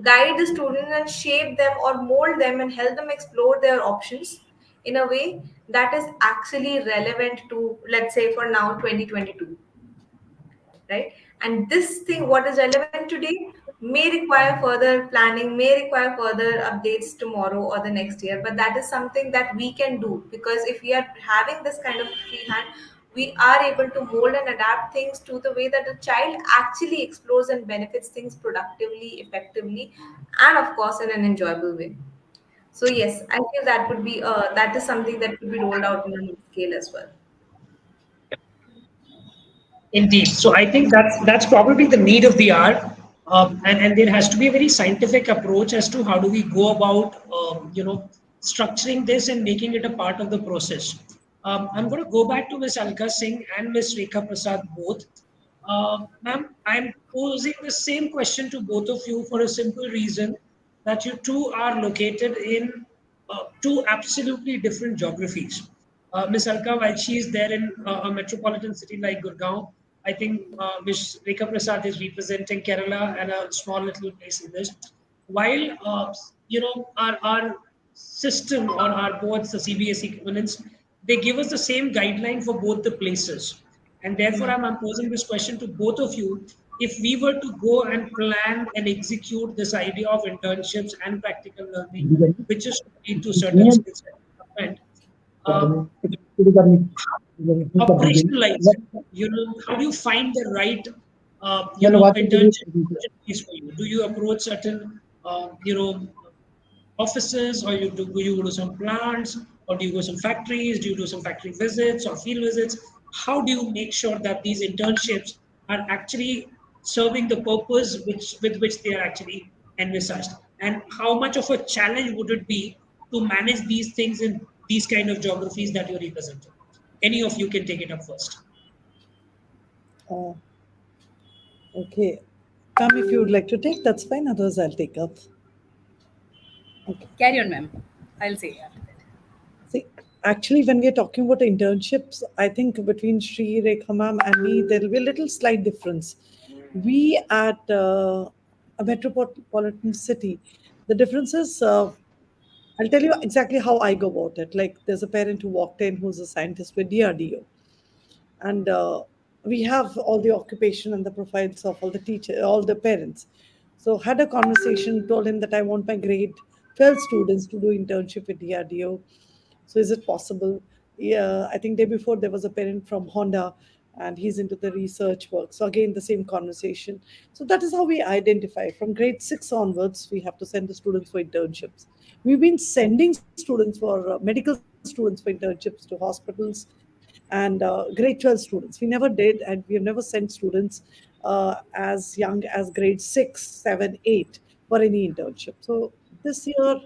guide the student and shape them or mold them and help them explore their options in a way that is actually relevant to, let's say, for now 2022, right? And this thing, what is relevant today, may require further planning, may require further updates tomorrow or the next year, but that is something that we can do, because if we are having this kind of free hand, we are able to mold and adapt things to the way that the child actually explores and benefits things productively, effectively, and of course in an enjoyable way. So yes, I feel that would be that is something that could be rolled out on a scale as well. Indeed. So I think that's probably the need of the hour, and there has to be a very scientific approach as to how do we go about structuring this and making it a part of the process. I'm going to go back to Miss Alka Singh and Miss Rekha Prasad both. Ma'am, I'm posing the same question to both of you for a simple reason that you two are located in two absolutely different geographies. Miss Alka, while she is there in a metropolitan city like Gurgaon, I think Miss Rekha Prasad is representing Kerala and a small little place in this. While our system or our boards, the CBSE equivalents, they give us the same guideline for both the places. And therefore, I'm posing this question to both of you. If we were to go and plan and execute this idea of internships and practical learning, which is to lead to certain skills development, um, operationalize it? How do you find the right, internship opportunities for you? Do you approach certain, offices, or do you go to some plants, or do you go to some factories? Do you do some factory visits or field visits? How do you make sure that these internships are actually serving the purpose with which they are actually envisaged? And how much of a challenge would it be to manage these things in these kind of geographies that you're representing? Any of you can take it up first. Uh, okay. Come, if you would like to take, that's fine. Others I'll take up. Okay. Carry on, ma'am. I'll say after that. See, actually, when we are talking about internships, I think between Sri, Rekha ma'am, and me, there will be a little slight difference. We at a metropolitan city, the difference is, I'll tell you exactly how I go about it. Like, there's a parent who walked in who's a scientist with DRDO, and we have all the occupation and the profiles of all the teacher, all the parents. So had a conversation, told him that I want my grade 12 students to do internship with DRDO. So is it possible? Yeah, I think day before there was a parent from Honda, and he's into the research work. So again, the same conversation. So that is how we identify. From grade 6 onwards, we have to send the students for internships. We've been sending students for medical students for internships to hospitals and grade 12 students. We never did, and we have never sent students as young as grade 6, 7, 8 for any internship. So this year,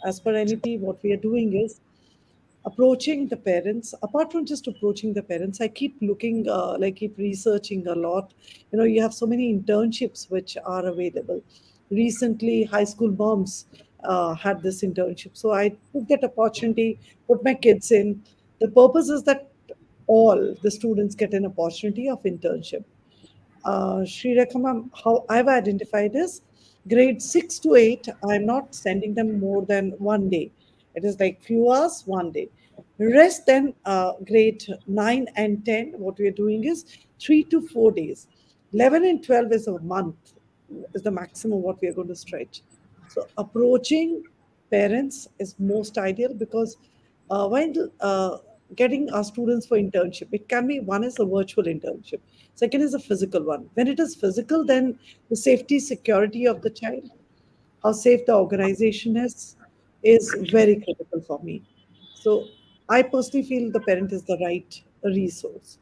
as per NEP, what we are doing is approaching the parents. Apart from just approaching the parents, I keep looking, like keep researching a lot. You have so many internships which are available. Recently, high school moms had this internship, so I took that opportunity, put my kids in. The purpose is that all the students get an opportunity of internship. Sri Rekha ma'am, how I've identified is grade 6 to 8, I'm not sending them more than one day. It is like few hours, one day. Rest then, grade 9 and 10, what we are doing is 3 to 4 days. 11 and 12 is a month, is the maximum what we are going to stretch. So approaching parents is most ideal, because while getting our students for internship, it can be one is a virtual internship. Second is the physical one. When it is physical, then the safety, security of the child, how safe the organization is very critical for me. So I personally feel the parent is the right resource.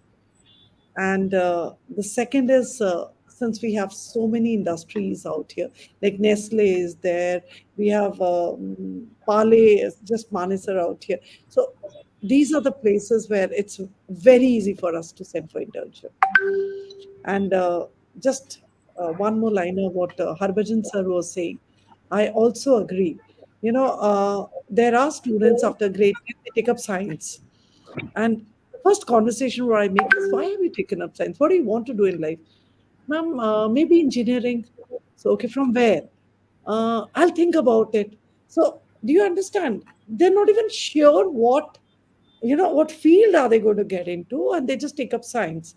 And the second is, since we have so many industries out here, like Nestle is there, we have Pale, just Manesar out here. So these are the places where it's very easy for us to send for internship. And just one more liner, what Harbhajan sir was saying, I also agree. There are students after grade 10, they take up science. And the first conversation where I make is, why have you taken up science? What do you want to do in life? Ma'am, maybe engineering. So, okay, from where? I'll think about it. So, do you understand? They're not even sure what field are they going to get into, and they just take up science.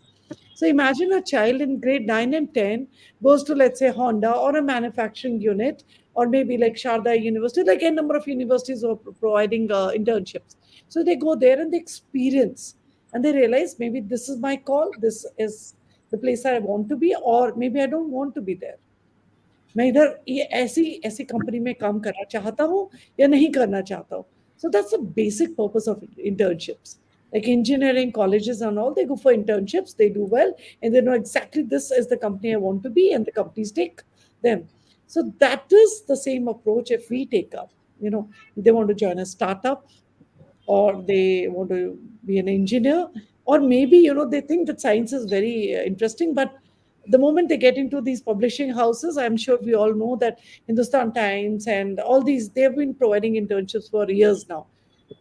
So imagine a child in grade 9 and 10 goes to, let's say, Honda or a manufacturing unit, or maybe like Sharda University, like a number of universities are providing internships. So they go there and they experience, and they realize maybe this is my call, this is the place I want to be, or maybe I don't want to be there. मैं इधर ये ऐसी ऐसी company में काम करना चाहता हूँ या नहीं करना चाहता हूँ. So that's the basic purpose of internships. Like engineering colleges and all, they go for internships, they do well, and they know exactly this is the company I want to be, and the companies take them. So that is the same approach if we take up. They want to join a startup, or they want to be an engineer, or maybe they think that science is very interesting, but the moment they get into these publishing houses, I'm sure we all know that Hindustan Times and all these, they've been providing internships for years now.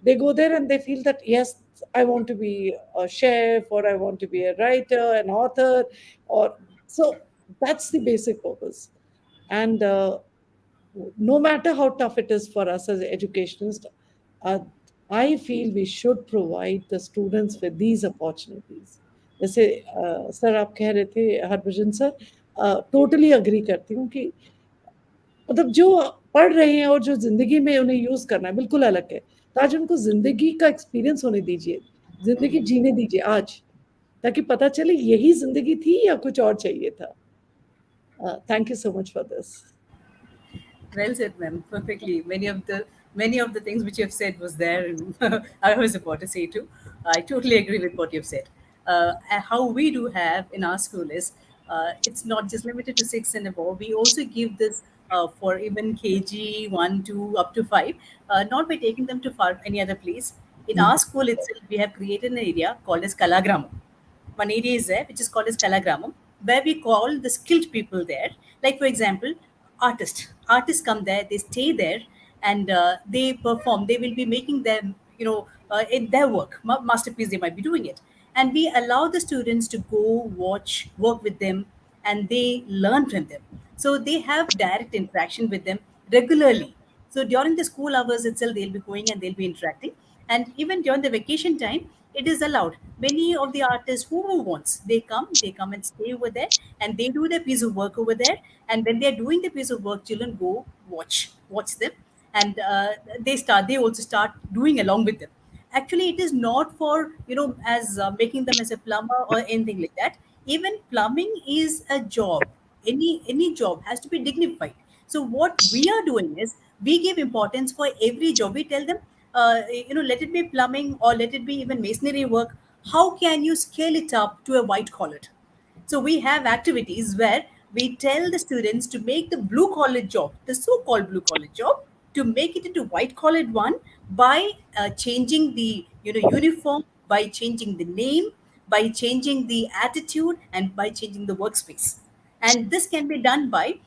They go there and they feel that, yes, I want to be a chef, or I want to be a writer, an author, or so that's the basic purpose. And no matter how tough it is for us as educationists, uh, I feel we should provide the students with these opportunities. जैसे sir आप कह रहे थे Harbhajan sir, totally agree करती हूँ कि मतलब जो पढ़ रहे हैं और जो जिंदगी में उन्हें यूज करना है बिल्कुल अलग है. तो आज उनको जिंदगी का एक्सपीरियंस होने दीजिए, जिंदगी जीने दीजिए आज, ताकि पता चले यही जिंदगी थी या कुछ और चाहिए था. Thank you so much for this. Well said, ma'am. Perfectly. Many of the things which you have said was there. I was about to say too. I totally agree with what you've said. And how we do have in our school is, it's not just limited to 6 and above. We also give this for even KG 1, 2, up to 5. Not by taking them to far any other place. In our school itself, we have created an area called as Kalagramam. One area is there which is called as Kalagramam, where we call the skilled people there. Like for example, artists come there, they stay there, and they perform. They will be making them, in their work masterpiece, they might be doing it, and we allow the students to go watch, work with them, and they learn from them. So they have direct interaction with them regularly. So during the school hours itself, they'll be going and they'll be interacting. And even during the vacation time, it is allowed. Many of the artists who wants, they come and stay over there, and they do their piece of work over there. And when they're doing the piece of work, children go watch them, and they also start doing along with them. Actually, it is not for, as making them as a plumber or anything like that. Even plumbing is a job. Any job has to be dignified. So what we are doing is, we give importance for every job. We tell them, let it be plumbing or let it be even masonry work. How can you scale it up to a white collar? So we have activities where we tell the students to make the blue collar job, the so-called blue collar job, to make it into white collared one by changing the uniform, by changing the name, by changing the attitude, and by changing the workspace. And this can be done by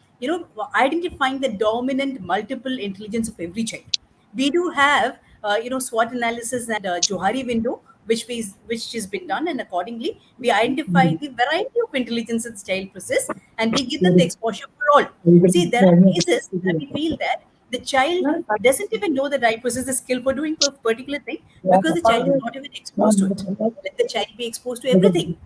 identifying the dominant multiple intelligence of every child. We do have SWOT analysis and Johari window, which has been done, and accordingly we identify the variety of intelligence that the child possesses, and we give them the exposure for all. See, there are cases that we feel that the child doesn't even know that I possess the skill for doing a particular thing, because the child is not even exposed to it. Let the child be exposed to everything.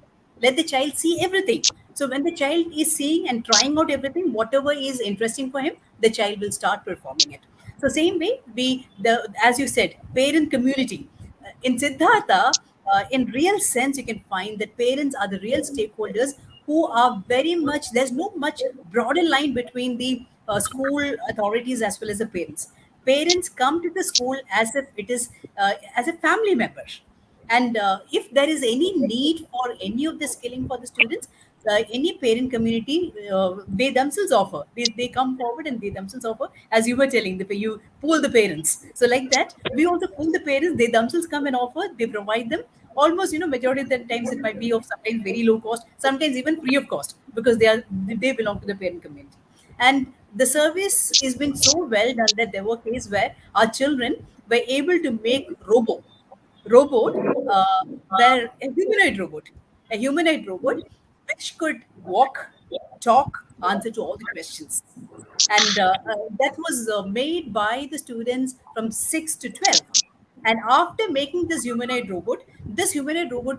Let the child see everything. So when the child is seeing and trying out everything, whatever is interesting for him, the child will start performing it. So same way, as you said, parent community. In Siddhartha, in real sense, you can find that parents are the real stakeholders who are very much, there's no much broader line between the school authorities as well as the parents. Parents come to the school as if it is as a family member, and if there is any need for any of the skilling for the students, any parent community, they themselves offer. They come forward and they themselves offer, as you were telling, you pool the parents. So like that, we also pool the parents. They themselves come and offer. They provide them. Almost, majority of the times it might be of sometimes very low cost, sometimes even free of cost, because they belong to the parent community. And the service has been so well done that there were cases where our children were able to make robot, where a humanoid robot, which could walk, talk, answer to all the questions. And that was made by the students from 6 to 12. And after making this humanoid robot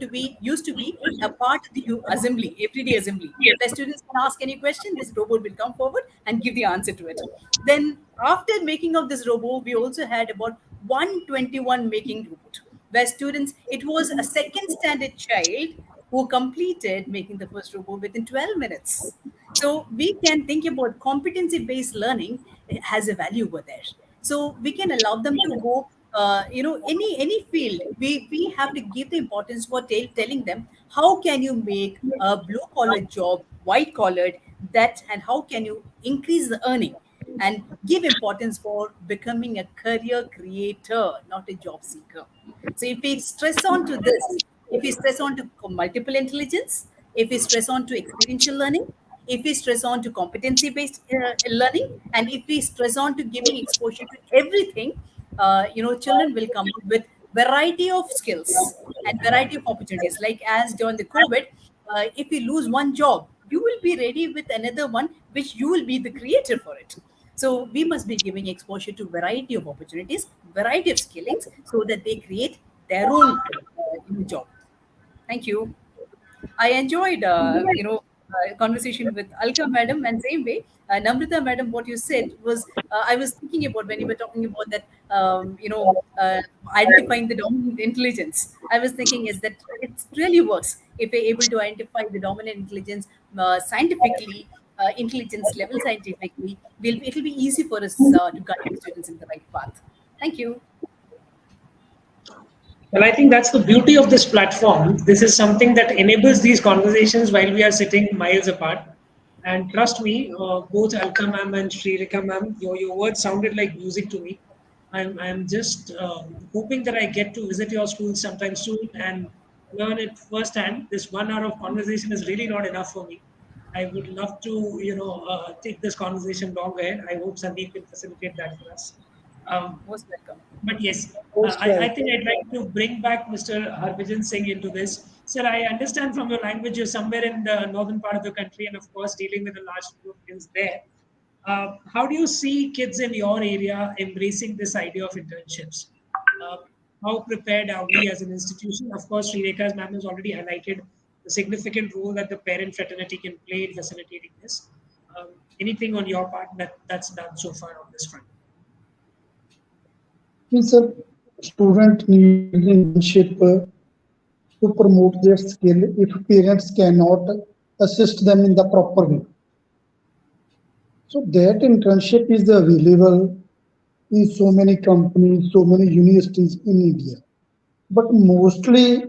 to be used to be a part of the assembly, everyday assembly. The students can ask any question, this robot will come forward and give the answer to it. Then after making of this robot, we also had about 121 making robot, where students, it was a second standard child who completed making the first robot within 12 minutes. So we can think about competency-based learning has a value over there. So we can allow them to go, any field. We have to give the importance for telling them how can you make a blue-collar job white-collared, that, and how can you increase the earning, and give importance for becoming a career creator, not a job seeker. So if we stress on to this, if we stress on to multiple intelligence, if we stress on to experiential learning, if we stress on to competency-based learning, and if we stress on to giving exposure to everything, children will come up with variety of skills and variety of opportunities. Like as during the COVID, if you lose one job, you will be ready with another one, which you will be the creator for it. So we must be giving exposure to variety of opportunities, variety of skillings, so that they create their own job. Thank you. I enjoyed, conversation with Alka madam, and same way, Namrita madam, what you said was, I was thinking about when you were talking about that, identifying the dominant intelligence. I was thinking is that it really works if we're able to identify the dominant intelligence scientifically, intelligence level scientifically. It will be easy for us to guide the students in the right path. Thank you. Well, I think that's the beauty of this platform. This is something that enables these conversations while we are sitting miles apart. And trust me, both Alka ma'am and Rekha ma'am, your words sounded like music to me. I'm just hoping that I get to visit your school sometime soon and learn it firsthand. This 1 hour of conversation is really not enough for me. I would love to, take this conversation longer. I hope Sandeep can facilitate that for us. Most welcome. But yes, I think I'd like to bring back Mr. Harbhajan Singh into this. Sir, I understand from your language you're somewhere in the northern part of the country and of course dealing with a large group of kids there. How do you see kids in your area embracing this idea of internships? How prepared are we as an institution? Of course, Sri Rekha's ma'am has already highlighted the significant role that the parent fraternity can play in facilitating this. Anything on your part that's done so far on this front? Means a student needs internship to promote their skill if parents cannot assist them in the proper way. So that internship is available in so many companies, so many universities in India. But mostly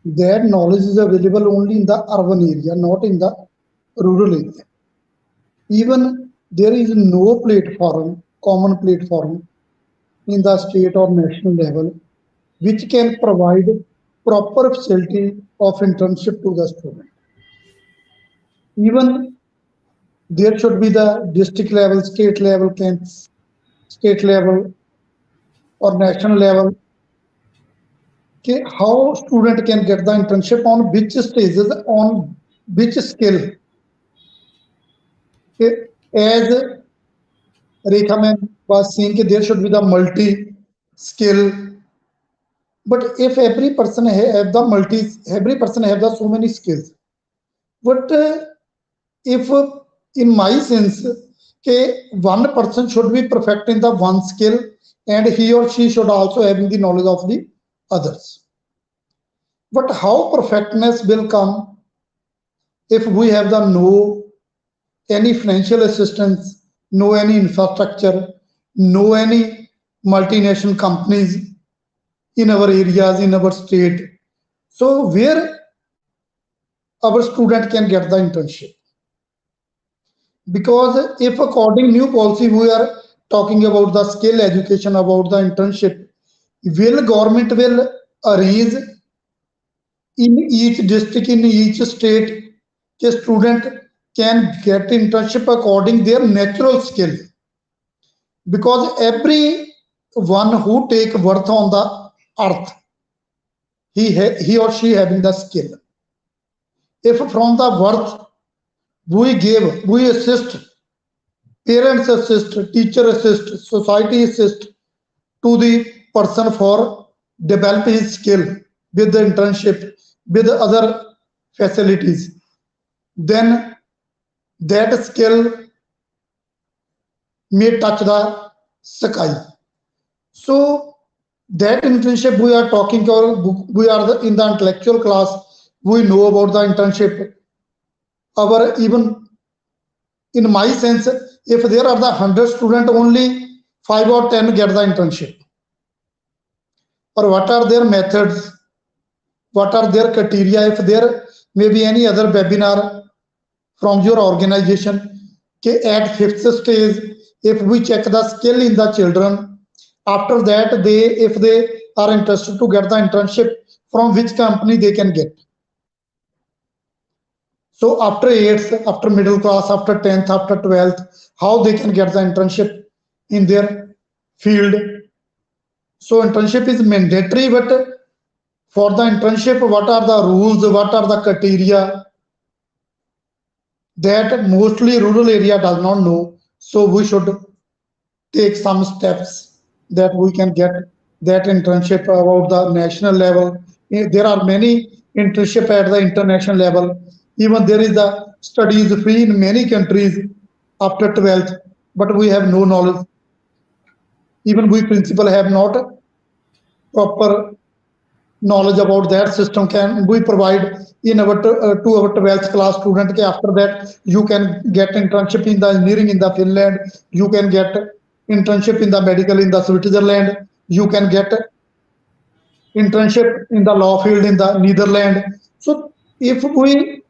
that knowledge is available only in the urban area, not in the rural area. Even there is no platform, common platform in the state or national level, which can provide proper facility of internship to the student. Even there should be the district level, state level camps, state level or national level. Okay, how student can get the internship on which stages, on which skill. Okay, as Rekha ma'am was saying, there should be the multi-skill. But if every person have the so many skills. But if in my sense, okay, one person should be perfect in the one skill and he or she should also have the knowledge of the others. But how perfectness will come if we have the no any financial assistance, no any infrastructure, no any multinational companies in our areas, in our state. So where our student can get the internship? Because if according new policy we are talking about the skill education, about the internship, will government will arrange in each district, in each state, a student can get internship according their natural skill. Because every one who take birth on the earth, he or she having the skill. If from the birth we assist, parents assist, teacher assist, society assist to the person for develop his skill with the internship, with other facilities, then that skill may touch the sky. So that internship we are talking about, we are in the intellectual class, we know about the internship. Our even in my sense, if there are the 100 students, only 5 or 10 get the internship. Or what are their methods? What are their criteria? If there may be any other webinar from your organization, at fifth stage, if we check the skill in the children, after that if they are interested to get the internship, from which company they can get. So after 8th, after middle class, after 10th, after 12th, how they can get the internship in their field. So internship is mandatory, but for the internship, what are the rules, what are the criteria, that mostly rural area does not know. So we should take some steps that we can get that internship about the national level. There are many internship at the international level. Even there is the studies free in many countries after 12th, but we have no knowledge. Even we principal have not proper knowledge about that system. Can we provide in our to our 12th class student? After that you can get internship in the engineering in the Finland, you can get internship in the medical in the Switzerland, you can get internship in the law field in the Netherlands. So if we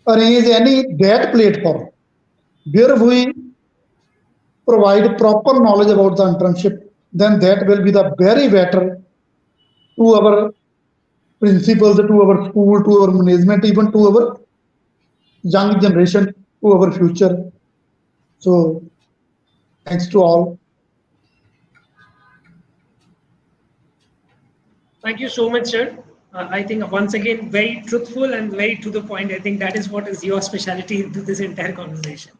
arrange any that platform where we provide proper knowledge about the internship, then that will be the very better to our principals, to our school, to our management, even to our young generation, to our future. So thanks to all. Thank you so much, sir. I think once again, very truthful and very to the point. I think that is what is your specialty into this entire conversation.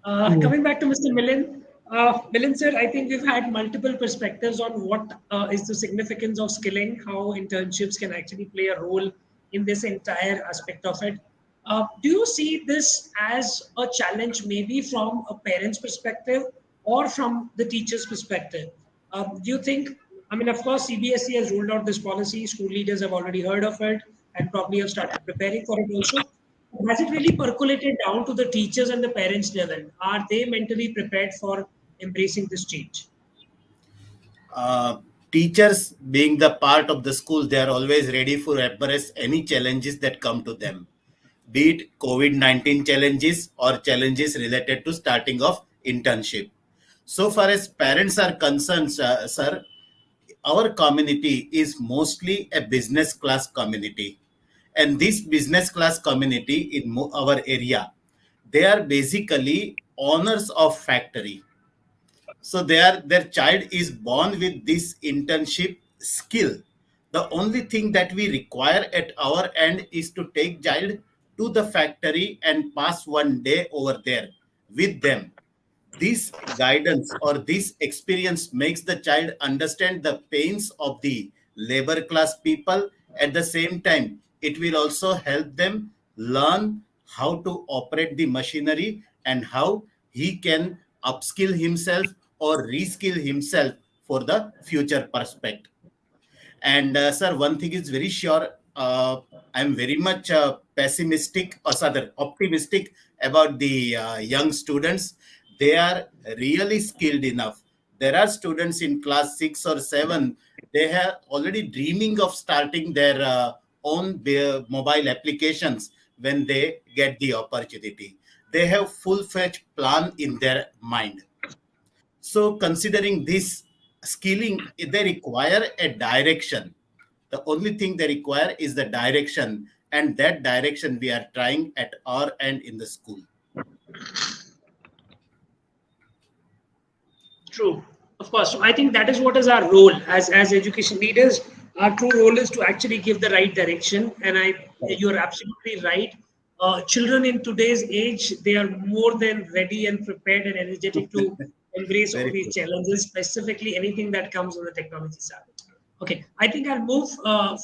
Coming back to Mr. Milan, sir, I think we've had multiple perspectives on what is the significance of skilling, how internships can actually play a role in this entire aspect of it. Do you see this as a challenge, maybe from a parent's perspective or from the teacher's perspective? Do you think, I mean, of course, CBSE has ruled out this policy. School leaders have already heard of it and probably have started preparing for it also. Has it really percolated down to the teachers and the parents level? Are they mentally prepared for embracing this change? uh, Teachers being the part of the school, they are always ready for embrace any challenges that come to them, be it COVID-19 challenges or challenges related to starting of internship. So far as parents are concerned, sir, our community is mostly a business class community. And this business class community in our area, they are basically owners of factory. So their child is born with this internship skill. The only thing that we require at our end is to take child to the factory and pass one day over there with them. This guidance or this experience makes the child understand the pains of the labor class people. At the same time, it will also help them learn how to operate the machinery and how he can upskill himself or reskill himself for the future prospect. And sir, one thing is very sure. I'm very much pessimistic or rather optimistic about the young students. They are really skilled enough. There are students in class 6 or 7. They have already dreaming of starting their own mobile applications when they get the opportunity. They have full-fledged plan in their mind. So, considering this skilling, they require a direction. The only thing they require is the direction, and that direction we are trying at our end in the school. True, of course. So I think that is what is our role as education leaders. Our true role is to actually give the right direction, and you're absolutely right. Children in today's age, they are more than ready and prepared and energetic to embrace all Very these true. challenges, specifically anything that comes on the technology side. Okay, I think I'll move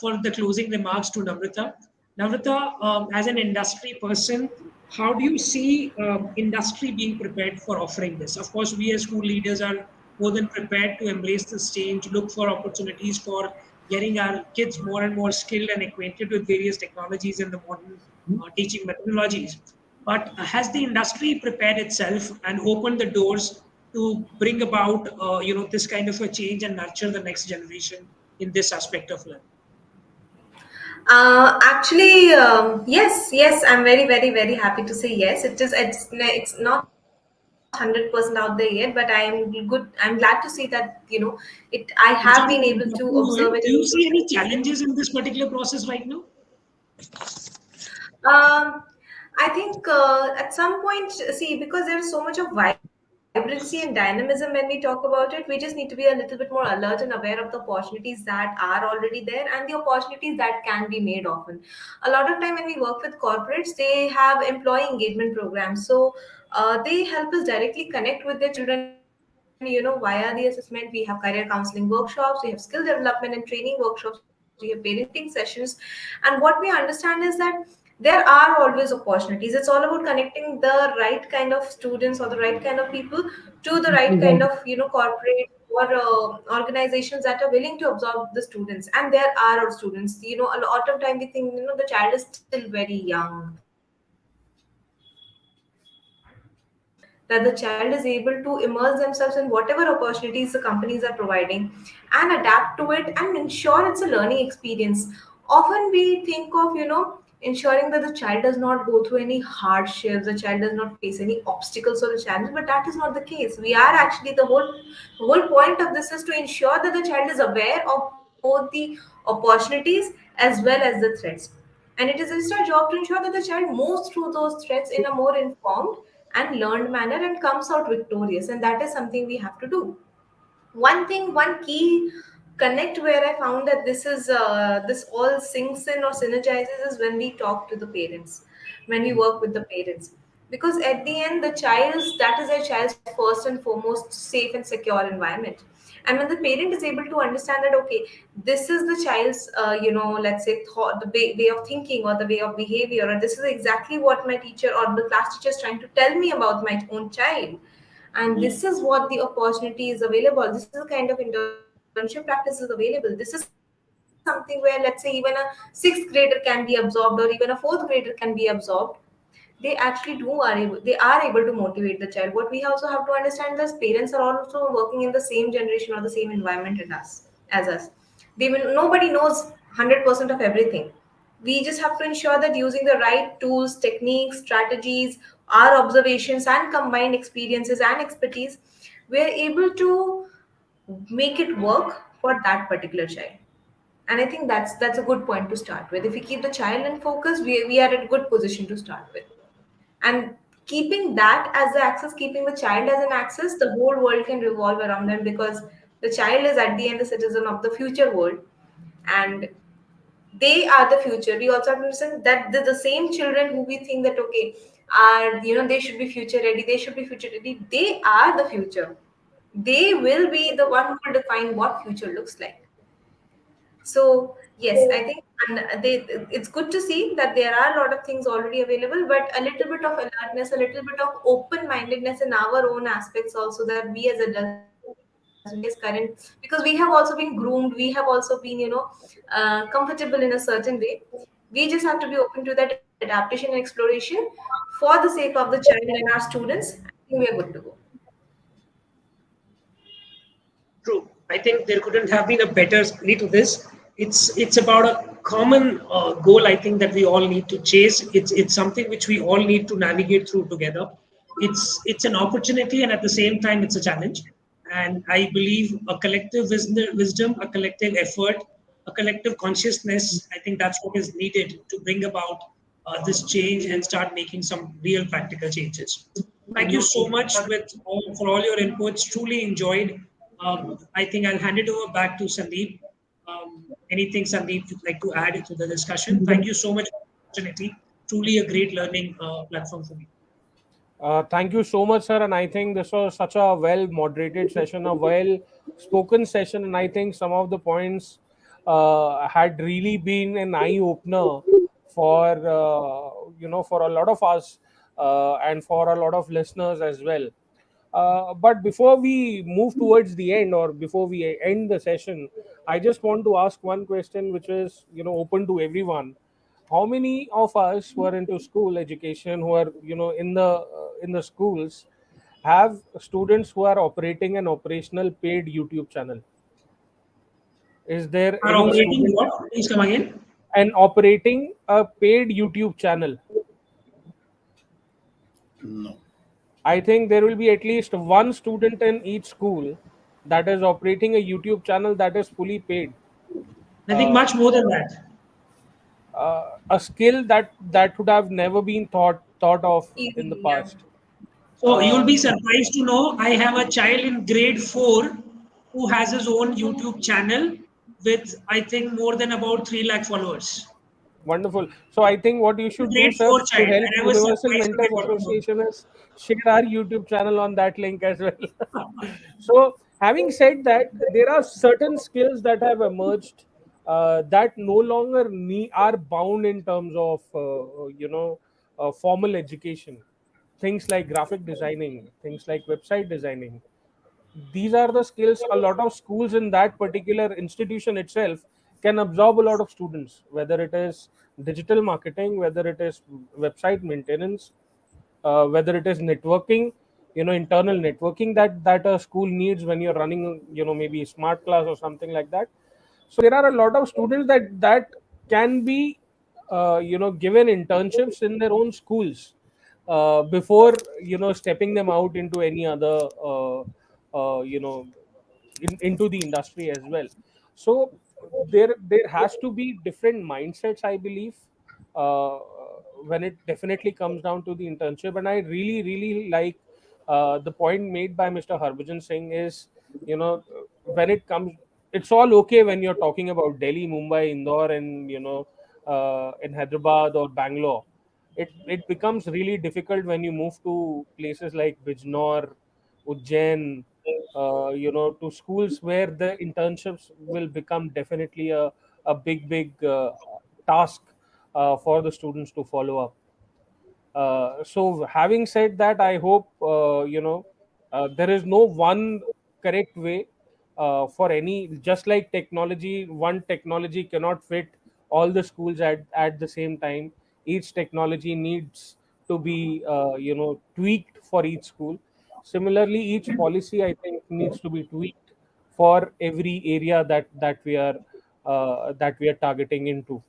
for the closing remarks to Namrata. Namrata, as an industry person, how do you see industry being prepared for offering this? Of course, we as school leaders are more than prepared to embrace this change, look for opportunities for getting our kids more and more skilled and acquainted with various technologies and the modern teaching methodologies. But has the industry prepared itself and opened the doors to bring about this kind of a change and nurture the next generation in this aspect of learning? Actually, yes, yes. I'm very, very, very happy to say yes. It is. It's not 100% out there yet, but I'm good. I'm glad to see that I have been able I'm to sorry to observe it interrupt and you, able to Rohit. Do see you it. see any challenges in this particular process right now? Um, I think at some point, see, because there's so much of vibrancy and dynamism when we talk about it, we just need to be a little bit more alert and aware of the opportunities that are already there and the opportunities that can be made often. A lot of time when we work with corporates, they have employee engagement programs. So they help us directly connect with their children, via the assessment. We have career counseling workshops, we have skill development and training workshops, we have parenting sessions. And what we understand is that there are always opportunities. It's all about connecting the right kind of students or the right kind of people to the right kind of corporate or organizations that are willing to absorb the students. And there are our students. A lot of time we think the child is still very young, that the child is able to immerse themselves in whatever opportunities the companies are providing and adapt to it and ensure it's a learning experience. Often we think of ensuring that the child does not go through any hardships, the child does not face any obstacles or the challenges, but that is not the case. We are actually the whole point of this is to ensure that the child is aware of both the opportunities as well as the threats. And it is our job to ensure that the child moves through those threats in a more informed and learned manner and comes out victorious. And that is something we have to do. One key connect where I found that this all sinks in or synergizes is when we talk to the parents, when we work with the parents, because at the end that is a child's first and foremost safe and secure environment. And when the parent is able to understand that, okay, this is the child's let's say thought, the way of thinking or the way of behavior, or this is exactly what my teacher or the class teacher is trying to tell me about my own child, and this is what the opportunity is available, this is the kind of internship practice is available, this is something where, let's say, even a sixth grader can be absorbed or even a fourth grader can be absorbed. They are able to motivate the child. What we also have to understand is parents are also working in the same generation or the same environment as us. Nobody knows 100% of everything. We just have to ensure that using the right tools, techniques, strategies, our observations and combined experiences and expertise, we are able to make it work for that particular child. And I think that's a good point to start with. If we keep the child in focus, we are at a good position to start with. And keeping that as the axis, keeping the child as an axis, the whole world can revolve around them, because the child is at the end the citizen of the future world, and they are the future. We also have to understand that the same children who we think that, okay, are, they should be future ready, they should be future ready, they are the future. They will be the one who will define what future looks like. So yes, I think, and it's good to see that there are a lot of things already available, but a little bit of alertness, a little bit of open mindedness in our own aspects also, that we as adults need to be today's current, because we have also been groomed, we have also been, comfortable in a certain way. We just have to be open to that adaptation and exploration for the sake of the child and our students. I think we are good to go. True. I think there couldn't have been a better spirit to this. It's about a common goal. I think that we all need to chase. It's something which we all need to navigate through together. It's an opportunity, and at the same time, it's a challenge. And I believe a collective wisdom, a collective effort, a collective consciousness. I think that's what is needed to bring about this change and start making some real practical changes. Thank you so much for all your inputs. Truly enjoyed. I think I'll hand it over back to Sandeep. Anything, Sandeep, you'd like to add to the discussion? Thank you so much for the opportunity. Truly a great learning platform for me. Thank you so much, sir. And I think this was such a well moderated session, a well spoken session. And I think some of the points had really been an eye opener for, for a lot of us and for a lot of listeners as well. But before we move towards the end, or before we end the session, I just want to ask one question, which is, open to everyone. How many of us who are into school education, who are, in the schools, have students who are operating an operational paid YouTube channel? Is there Are any operating student what? Please come again. and operating a paid YouTube channel? No. I think there will be at least one student in each school that is operating a YouTube channel that is fully paid. I think much more than that. A skill that would have never been thought of in the Easily, yeah. past. So you'll be surprised to know I have a child in grade 4 who has his own YouTube channel with, I think, more than about 3 lakh followers. Wonderful. So I think what you should do, Grade sir, 4 to child, help and I was Universal surprised when I Mentors got to know. Association is share our YouTube channel on that link as well. So having said that, there are certain skills that have emerged that no longer are bound in terms of formal education. Things like graphic designing, things like website designing. These are the skills a lot of schools in that particular institution itself can absorb a lot of students, whether it is digital marketing, whether it is website maintenance, whether it is networking, internal networking that a school needs when you're running, maybe smart class or something like that. So there are a lot of students that can be given internships in their own schools before stepping them out into any other uh, you know into the industry as well. So there has to be different mindsets, I believe, uh, when it definitely comes down to the internship. And I really like the point made by Mr. Harbhajan Singh is, when it comes, it's all okay when you're talking about Delhi, Mumbai, Indore, and in Hyderabad or Bangalore. It becomes really difficult when you move to places like Bijnor, Ujjain, to schools where the internships will become definitely a big task for the students to follow up. So having said that, I hope there is no one correct way for any. Just like technology, one technology cannot fit all the schools at the same time. Each technology needs to be tweaked for each school. Similarly, each policy, I think, needs to be tweaked for every area that we are targeting into.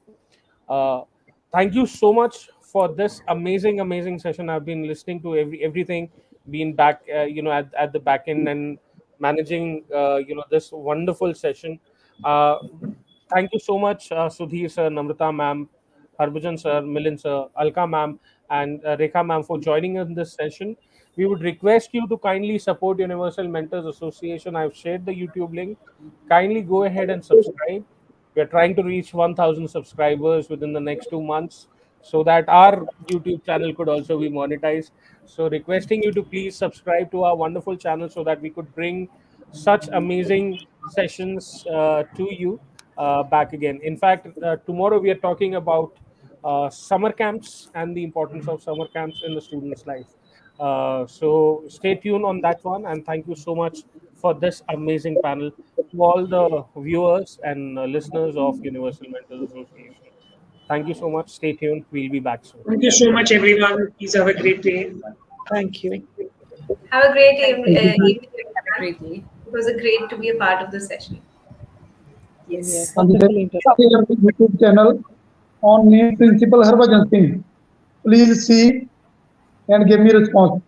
uh, Thank you so much for this amazing session. I've been listening to everything, being back, at the back end and managing, this wonderful session. Uh, Thank you so much, Sudhir sir, Namrata ma'am, Harbhajan sir, Milind sir, Alka ma'am, and Rekha ma'am for joining in this session. We would request you to kindly support Universal Mentors Association. I've shared the YouTube link. Kindly go ahead and subscribe. We are trying to reach 1,000 subscribers within the next 2 months so that our YouTube channel could also be monetized. So, requesting you to please subscribe to our wonderful channel so that we could bring such amazing sessions to you back again. In fact, tomorrow we are talking about summer camps and the importance of summer camps in the student's life. So, stay tuned on that one, and thank you so much for this amazing panel. To all the viewers and listeners of Universal Mental Association, thank you so much. Stay tuned. We'll be back soon. Thank you so much, everyone. Please have a great day. Thank you. Have a great evening, Have a everyone. great day. It was a great to be a part of the session. Yes. Wonderful interview. YouTube channel on name Principal Harbhajan Singh. Please see and give me response.